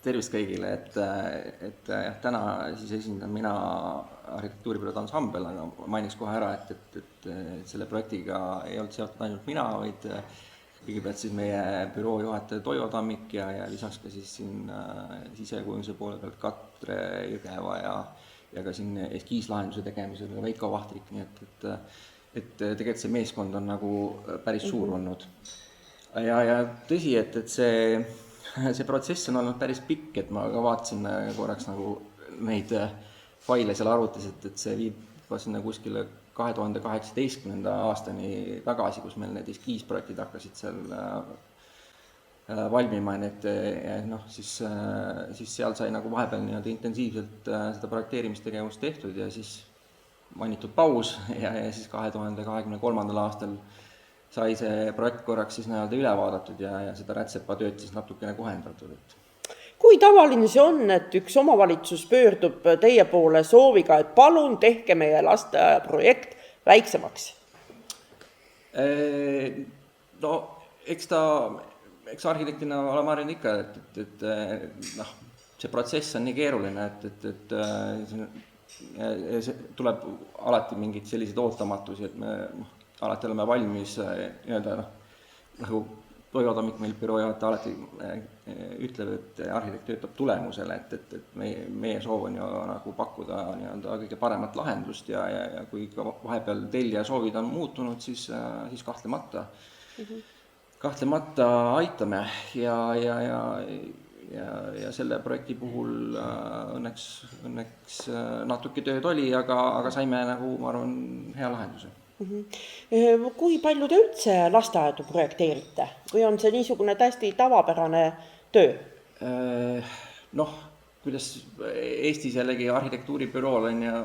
tervist kõigile, et täna siis esindan mina arhitektuuribürood Ansambel, aga mainiks kohe ära, et selle projektiga ei olnud seotud ainult mina, vaid kõigepealt siis meie büroo juhataja Toivo Tammik ja lisaks ka siis siin sisekujunduse poole pealt Katre Jõgeva ja ka siin eskiislahenduse tegemisel Veiko Vahtrik, nii et tegelikult see meeskond on nagu päris suur olnud. Ja tõsi, et see protsess on olnud päris pikk, et ma ka vaatasin korraks nagu neid faile seal arvutis, et see viib sinna kuskile 2018. aastani tagasi, kus meil need eskiisprojektid hakkasid seal valmima, siis seal sai nagu vahepeal nii-öelda intensiivselt seda projekteerimistegevust tehtud ja siis mainitud paus ja siis 2023. aastal sai see projekt korraks siis nii-öelda üle vaadatud ja seda rätsepatööd siis natukene kohendatud. Kui tavaline see on, et üks omavalitsus pöördub teie poole sooviga, et palun tehke meie lasteaia projekt väiksemaks? No, eks arhitektina oleme harjunud ikka, et see protsess on nii keeruline, et see tuleb alati mingid sellised ootamatusi, et me alati oleme valmis nagu Toivo Tammik meil büroo juhataja alati ütleb, et arhitekt töötab tulemusele, et meie soov on ju nagu pakkuda nii-öelda kõige paremat lahendust ja kui ka vahepeal tellija soovid on muutunud, siis kahtlemata aitame ja selle projekti puhul õnneks natuke tööd oli, aga saime nagu, ma arvan, hea lahenduse. Kui palju te üldse lasteaedu projekteerite? Või on see niisugune täiesti tavapärane töö? Kuidas Eestis jällegi arhitektuuribürool on ja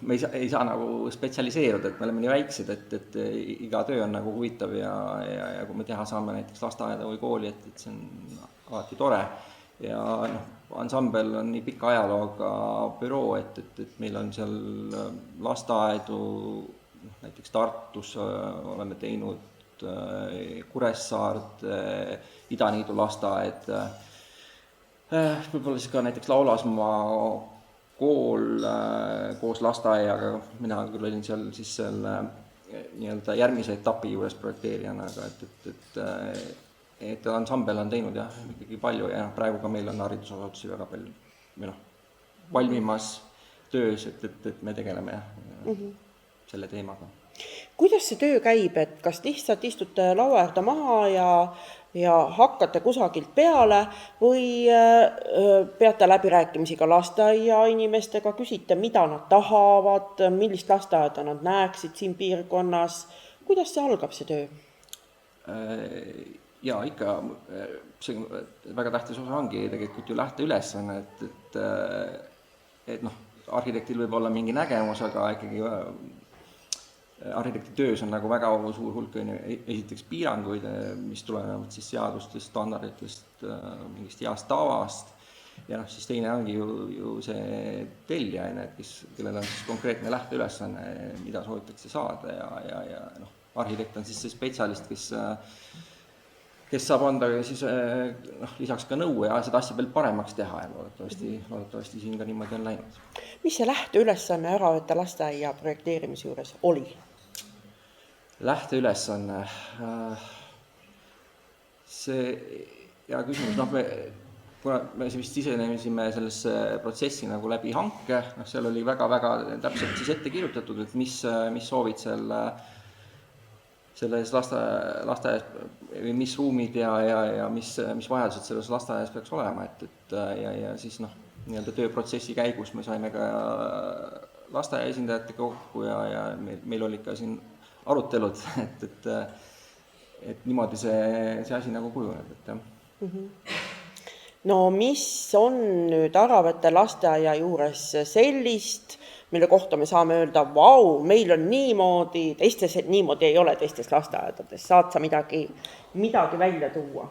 me ei saa nagu spetsialiseeruda, et me oleme nii väiksed, et iga töö on nagu huvitav ja kui me teha saame näiteks lasteaeda või kooli, et see on alati tore. Ja Ansambel on nii pika ajalooga büroo, et meil on seal lasteaedu, näiteks Tartus oleme teinud Kuressaard, Idaniidu lasteaed, võib-olla siis ka näiteks Laulasmaa kool koos lasteaiaga, mina küll olin seal siis selle nii-öelda järgmise etapi juures projekteerijana, aga et Ansambel on teinud ikkagi palju ja praegu ka meil on haridusasutusi väga palju valmimas töös, et me tegeleme selle teemaga. Kuidas see töö käib, et kas lihtsalt istute laua äärde maha ja hakkate kusagilt peale või peate läbirääkimisi ka lasteaia inimestega, küsite, mida nad tahavad, millist lasteaeda nad näeksid siin piirkonnas, kuidas see algab see töö? Ja ikka, see väga tähtis osa ongi tegelikult ju lähteülesanne, et arhitektil võib olla mingi nägemus, aga ikkagi arhitekti töös on nagu väga suur hulk esiteks piiranguid, mis tulenevad siis seadustest, standarditest, mingist heast tavast ja siis teine ongi ju see tellija, kellel on siis konkreetne lähteülesanne, mida soovitakse saada ja arhitekt on siis see spetsialist, kes saab anda siis, lisaks ka nõu ja seda asja veel paremaks teha ja loodetavasti siin ka niimoodi on läinud. Mis see lähteülesanne Äravete lasteaia projekteerimise juures oli? Lähteülesanne, see hea küsimus, kuna me vist sisenesime sellesse protsessi nagu läbi hanke, seal oli väga-väga täpselt siis ette kirjutatud, et mis soovid selles lasteaias või mis ruumid ja mis vajadused selles lasteaias peaks olema, ja siis nii-öelda tööprotsessi käigus me saime ka lasteaia esindajatega kokku ja meil olid ka siin arutelud, et niimoodi see asi nagu kujuneb, et jah. No mis on nüüd Aravete lasteaia juures sellist, mille kohta me saame öelda, vau, meil on niimoodi, teistes niimoodi ei ole teistes lasteaedades, saad sa midagi välja tuua?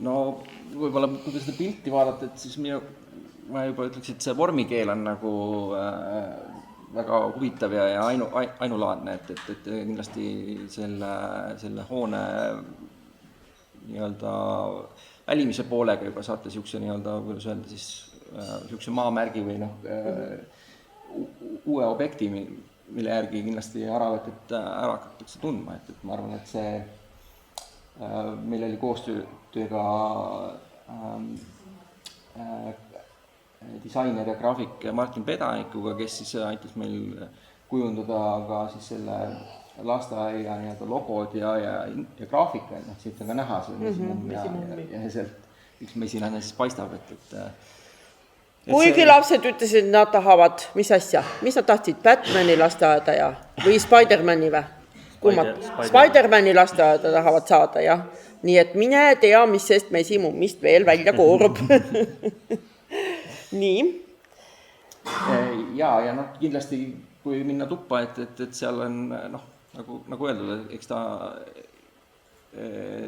No võib-olla, kui seda pilti vaadata, et siis ma juba ütleks, et see vormikeel on nagu väga huvitav ja ainulaadne, et kindlasti selle hoone nii-öelda välimise poolega juba saate niisuguse nii-öelda, kuidas öelda siis, niisuguse maamärgi või uue objekti, mille järgi kindlasti Aravetet ära hakatakse tundma, et ma arvan, et see meil oli koostööga disainer ja graafik Martin Pedanikuga, kes siis aitas meil kujundada ka siis selle lasteaia nii-öelda logod ja graafika, et siit on ka näha see mesimum ja sealt üks mesilane siis paistab, Kuigi lapsed ütlesid, et nad tahavad, mis asja? Mis nad tahtsid? Batmani lasteaeda või Spider-Mani või? Spider-Mani lasteaeda tahavad saada, jah. Nii et mine tea, mis sest mesimumist veel välja koorub. Nii. Ja kindlasti, kui minna tuppa, et seal on, nagu öeldud, eks ta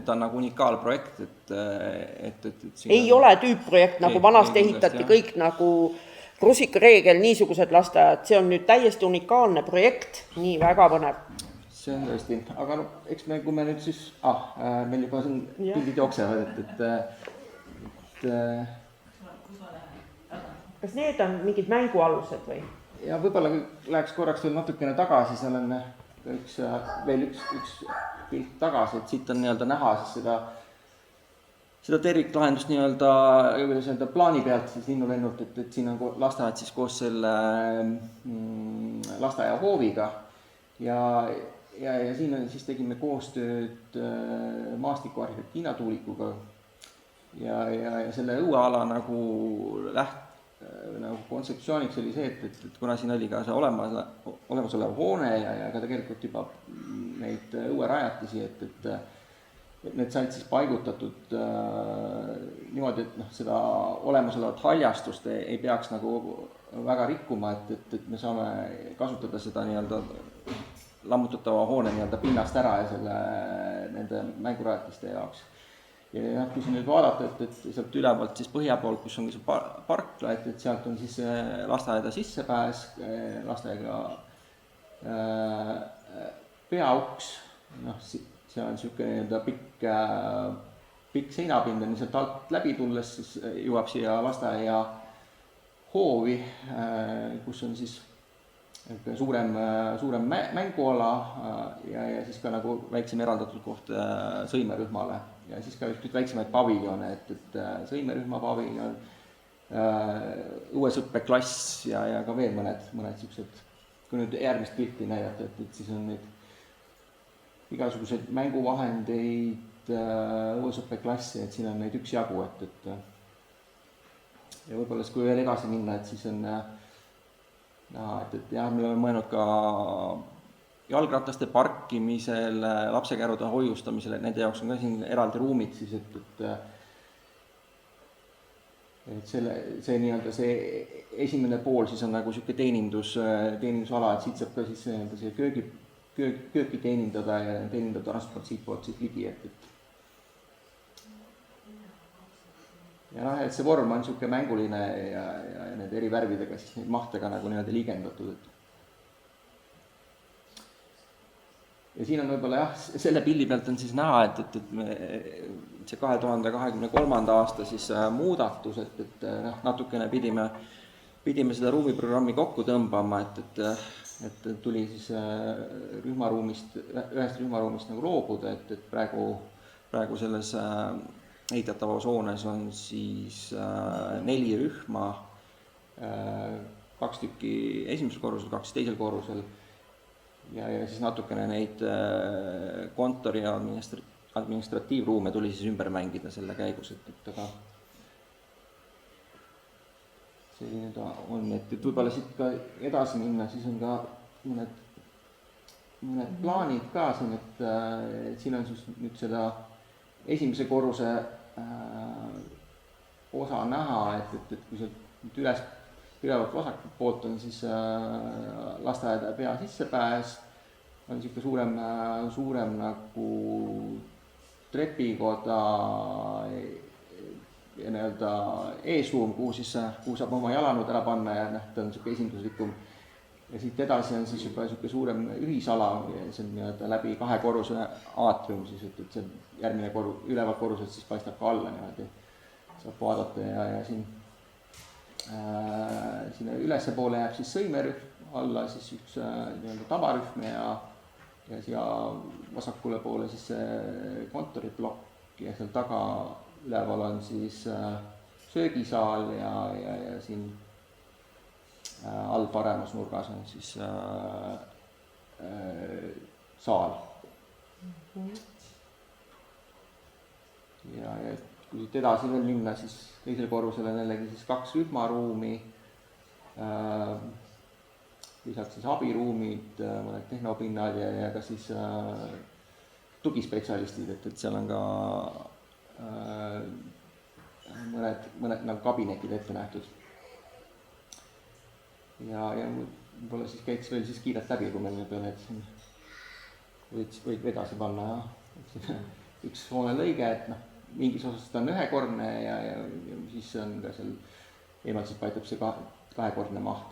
on nagu unikaalprojekt, et ei ole tüüpprojekt, nagu vanasti ehitati kõik nagu rusikareegel, niisugused lasteajad, see on nüüd täiesti unikaalne projekt, nii väga põnev. See on tõesti, aga eks kui me nüüd siis, meil juba siin pildid jooksevad, kas need on mingid mängualused või? Ja võib-olla läheks korraks veel natukene tagasi, seal on veel üks pilt tagasi, et siit on nii-öelda näha siis seda terviklahendust nii-öelda plaani pealt siis linnulennult, et siin on lasteaed siis koos selle lasteaia hooviga ja siin siis tegime koostööd maastikuarhitekt Tiina Tuulikuga ja selle õueala nagu kontseptsiooniks oli see, et kuna siin oli ka see olemasolev hoone ja ka tegelikult juba neid õuerajatisi, et need said siis paigutatud niimoodi, et seda olemasolevat haljastust ei peaks nagu väga rikkuma, et me saame kasutada seda nii-öelda lammutatava hoone nii-öelda pinnast ära ja nende mängurajatiste jaoks. Ja kui siin nüüd vaadata, et sealt ülevalt siis põhja poolt, kus on see parkla, et sealt on siis lasteaeda sissepääs, lasteaega peauks, seal on niisugune pikk seinapind, ja sealt alt läbi tulles siis jõuab siia lasteaia hoovi, kus on siis suurem mänguala ja siis ka nagu väiksem eraldatud koht sõimerühmale ja siis ka üks väiksemaid paviljone, et sõimerühma paviljon, õuesõppeklass ja ka veel mõned niisugused, kui nüüd järgmist pilti näidata, et siis on neid igasuguseid mänguvahendeid, õuesõppeklassi, et siin on neid üksjagu, et ja võib-olla kui veel edasi minna, et siis on näha, et jah, me oleme mõelnud ka jalgrataste parkimisele, lapsekärude hoiustamisele, nende jaoks on ka siin eraldi ruumid siis, et see nii-öelda see esimene pool siis on nagu niisugune teenindusala, et siit saab ka siis nii-öelda see kööki teenindada ja teenindada transport siit poolt siis ligi, ja et see vorm on niisugune mänguline ja need eri värvidega siis neid mahtega nagu niimoodi liigendatud, ja siin on võib-olla jah, selle pildi pealt on siis näha, et see 2023. aasta siis muudatus, et natukene pidime seda ruumiprogrammi kokku tõmbama, et tuli siis ühest rühmaruumist nagu loobuda, et praegu praegu selles ehitatavas hoones on siis 4 rühma, 2 tükki esimesel korrusel, 2 teisel korrusel ja siis natukene neid kontori ja administratiivruume tuli siis ümber mängida selle käigus, et aga selline ta on, et võib-olla siit ka edasi minna, siis on ka mõned plaanid ka siin, et siin on siis nüüd seda esimese korruse osa näha, et kui sealt ülevalt vasakult poolt on siis lasteaeda pea sissepääs, on niisugune suurem nagu trepikoda ja nii-öelda eesruum, kuhu saab oma jalanõud ära panna ja ta on niisugune esinduslikum. Ja siit edasi on siis juba niisugune suurem ühisala, see on nii-öelda läbi 2 korruse aatrium, siis, et see järgmine üleval korruselt siis paistab ka alla niimoodi, saab vaadata ja siin sinna ülesse poole jääb siis sõimerühm, alla siis üks nii-öelda tavarühm ja siia vasakule poole siis see kontoriplokk ja seal taga üleval on siis söögisaal ja siin all paremas nurgas on siis saal. Ja kui siit edasi veel minna, siis teisel korrusel on jällegi siis 2 rühmaruumi, lisaks siis abiruumid, mõned tehnopinnad ja ka siis tugispetsialistid, et seal on ka mõned nagu kabinetid ette nähtud. Ja võib-olla siis käiks veel siis kiirelt läbi, kui meil nüüd on, et võid edasi panna üks hoone lõige, et mingis osas ta on ühekordne ja siis on ka seal eemalt siis paistab see kahekordne maht.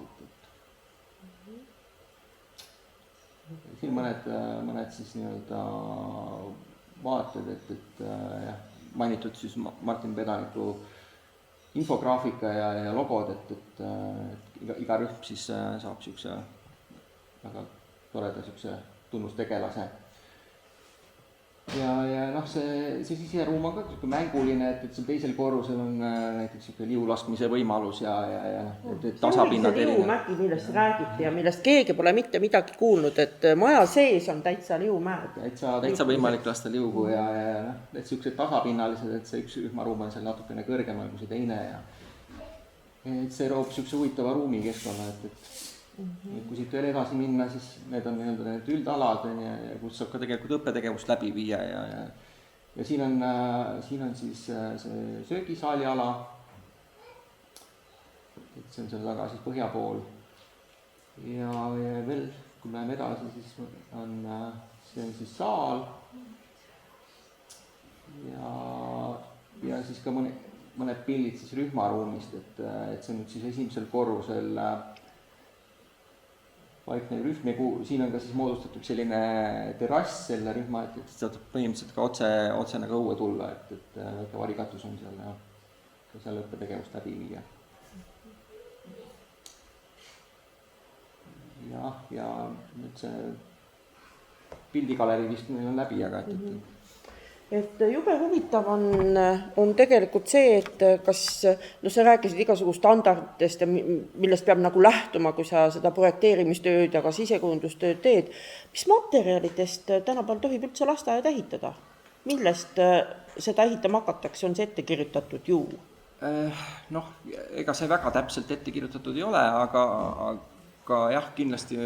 Siin mõned siis nii-öelda vaated, et mainitud siis Martin Pedaniku infograafika ja logod, et iga rühm siis saab niisuguse väga toreda niisuguse tunnustegelase. Ja see siseruum on ka mänguline, et seal teisel korrusel on näiteks liu laskmise võimalus ja tasapinnad erinevad. See liumägi, millest räägiti ja millest keegi pole mitte midagi kuulnud, et maja sees on täitsa liumäed. Täitsa võimalik lasta liugu ja et siuksed tasapinnalised, et see üks rühmaruum on seal natukene kõrgemal kui see teine ja et see roob siukse huvitava ruumi keskkonna, et kui siit veel edasi minna, siis need on need üldalad, kus saab ka tegelikult õppetegevust läbi viia ja siin on siis see söögisaali ala, et see on seal taga siis põhja pool ja veel, kui me läheme edasi, siis see on siis saal ja siis ka mõned pildid siis rühmaruumist, et see on nüüd siis esimesel korrusel vaikne rühm ja siin on ka siis moodustatud selline terrass selle rühma, et saab põhimõtteliselt ka otse nagu õue tulla, et väike varikatus on seal ja seal õppetegevust läbi viia. Ja nüüd see pildigalerii vist meil on läbi, aga et jube huvitav on tegelikult see, et kas, sa rääkisid igasugu standarditest ja millest peab nagu lähtuma, kui sa seda projekteerimistööd ja ka sisekujundustööd teed. Mis materjalidest tänapäeval tohib üldse lasteaeda ehitada? Millest seda ehitama hakatakse, on see ette kirjutatud ju? Ega see väga täpselt ette kirjutatud ei ole, aga jah, kindlasti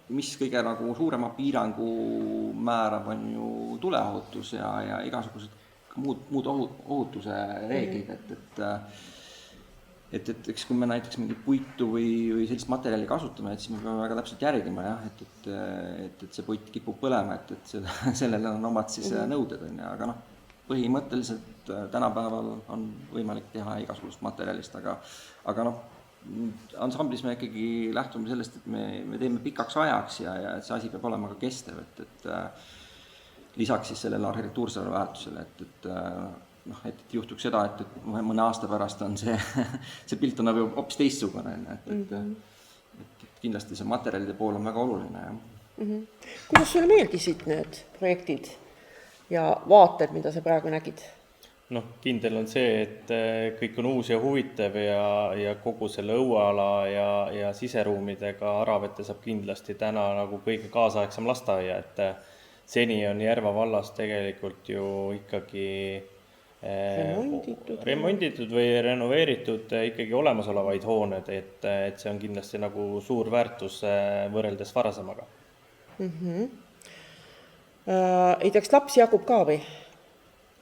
mis kõige nagu suurema piirangu määrab on ju tuleohutus ja igasugused muud ohutuse reeglid, et eks kui me näiteks mingit puitu või sellist materjali kasutame, et siis me peame väga täpselt järgima et see puit kipub põlema, et sellele on omad siis nõuded, aga põhimõtteliselt tänapäeval on võimalik teha igasugust materjalist, aga ansamblis me ikkagi lähtume sellest, et me teeme pikaks ajaks ja see asi peab olema ka kestev, et lisaks siis sellele arhitektuursele väärtusele, et juhtuks seda, et mõne aasta pärast on see pilt on nagu hoopis teistsugune, et kindlasti see materjalide pool on väga oluline. Kuidas sulle meeldisid need projektid? ja vaated, mida sa praegu nägid? Noh, kindel on see, et kõik on uus ja huvitav ja kogu selle õueala ja siseruumidega Aravete saab kindlasti täna nagu kõige kaasaegsam lasteaia, et seni on Järva vallas tegelikult ju ikkagi remonditud või renoveeritud ikkagi olemasolevaid hooned, et see on kindlasti nagu suur väärtus võrreldes varasemaga. Ei teaks, lapsi jagub ka või?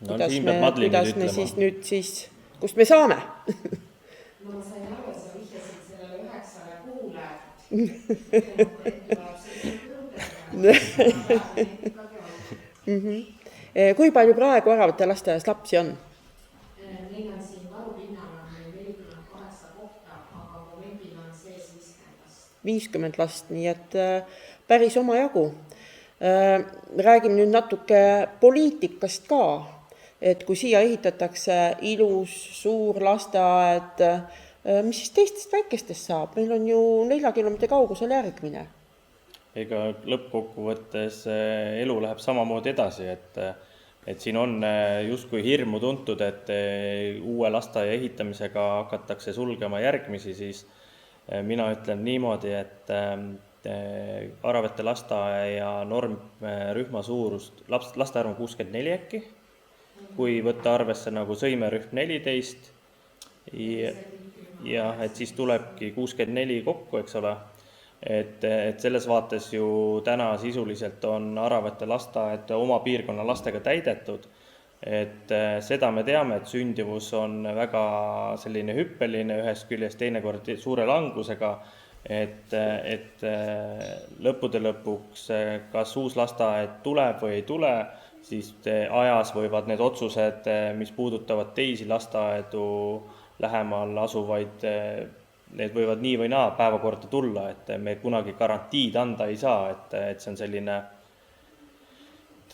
No, siin peab Madli nüüd siis, kust me saame? Ma sain aru, sa vihjasid sellele 9 kuule. Kui palju praegu Aravete lasteaias lapsi on? Meil on siin varupinnal 48 kohta, aga momendil on sees 50 last. 50 last, nii et päris omajagu. Räägime nüüd natuke poliitikast ka. Et kui siia ehitatakse ilus, suur lasteaed, mis siis teistest väikestest saab? Meil on ju 4 kilomeetri kaugusel järgmine. Ega lõppkokkuvõttes elu läheb samamoodi edasi, et siin on justkui hirmu tuntud, et uue lasteaia ehitamisega hakatakse sulgema järgmisi, siis mina ütlen niimoodi, et Aravete lasteaia normrühma suurust, lastearv on 64 äkki, kui võtta arvesse nagu sõimerühm 14 ja et siis tulebki 64 kokku, eks ole, et selles vaates ju täna sisuliselt on Aravete lasteaed oma piirkonna lastega täidetud, et seda me teame, et sündivus on väga selline hüppeline ühest küljest, teinekord suure langusega, et lõppude lõpuks kas uus lasteaed tuleb või ei tule, siis ajas võivad need otsused, mis puudutavad teisi lasteaedu lähemal asuvaid, need võivad nii või naa päevakorda tulla, et me kunagi garantiid anda ei saa, et see on selline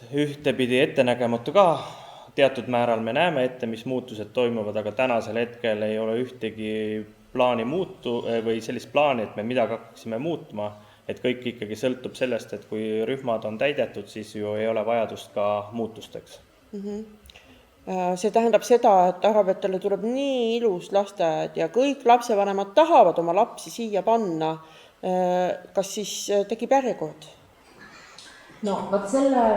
ühtepidi ettenägematu ka. Teatud määral me näeme ette, mis muutused toimuvad, aga tänasel hetkel ei ole ühtegi plaani või sellist plaani, et me midagi hakkaksime muutma. Et kõik ikkagi sõltub sellest, et kui rühmad on täidetud, siis ju ei ole vajadust ka muutusteks. See tähendab seda, et Aravetele tuleb nii ilus lasteaed ja kõik lapsevanemad tahavad oma lapsi siia panna. Kas siis tekib järjekord? No, võt selle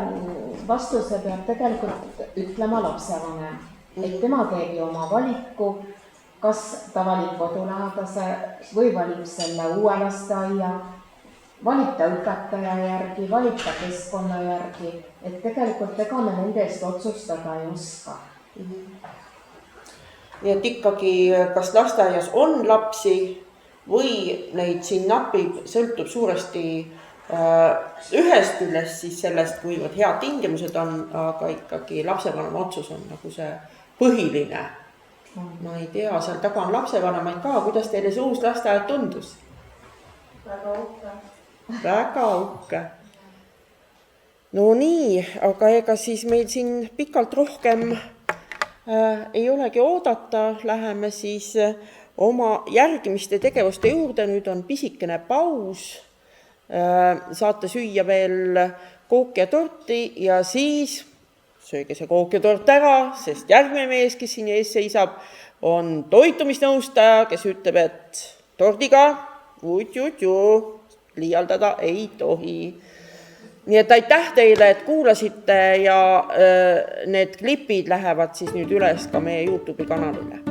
vastuse peab tegelikult ütlema lapsevanem, et tema teeb ju oma valiku, kas ta valib kodulähedase või valib selle uue lasteaia, valib ta õpetaja järgi, valib ta keskkonna järgi, et tegelikult ega me nende eest otsustada ei oska. Nii et ikkagi, kas lasteaias on lapsi või neid siin napib, sõltub suuresti ühest küljest siis sellest, kuivõrd head tingimused on, aga ikkagi lapsevanema otsus on nagu see põhiline. Ma ei tea, seal taga on lapsevanemaid ka, kuidas teile see uus lasteaed tundus? Väga uhke. Väga uhke. No nii, aga ega siis meil siin pikalt rohkem ei olegi oodata. Läheme siis oma järgmiste tegevuste juurde. Nüüd on pisikene paus. Saate süüa veel kooki ja torti ja siis sööge see kook ja tort ära, sest järgmine mees, kes siin ees seisab, on toitumisnõustaja, kes ütleb, et tordiga liialdada ei tohi. Nii et aitäh teile, et kuulasite ja need klipid lähevad siis nüüd üles ka meie YouTube'i kanalile.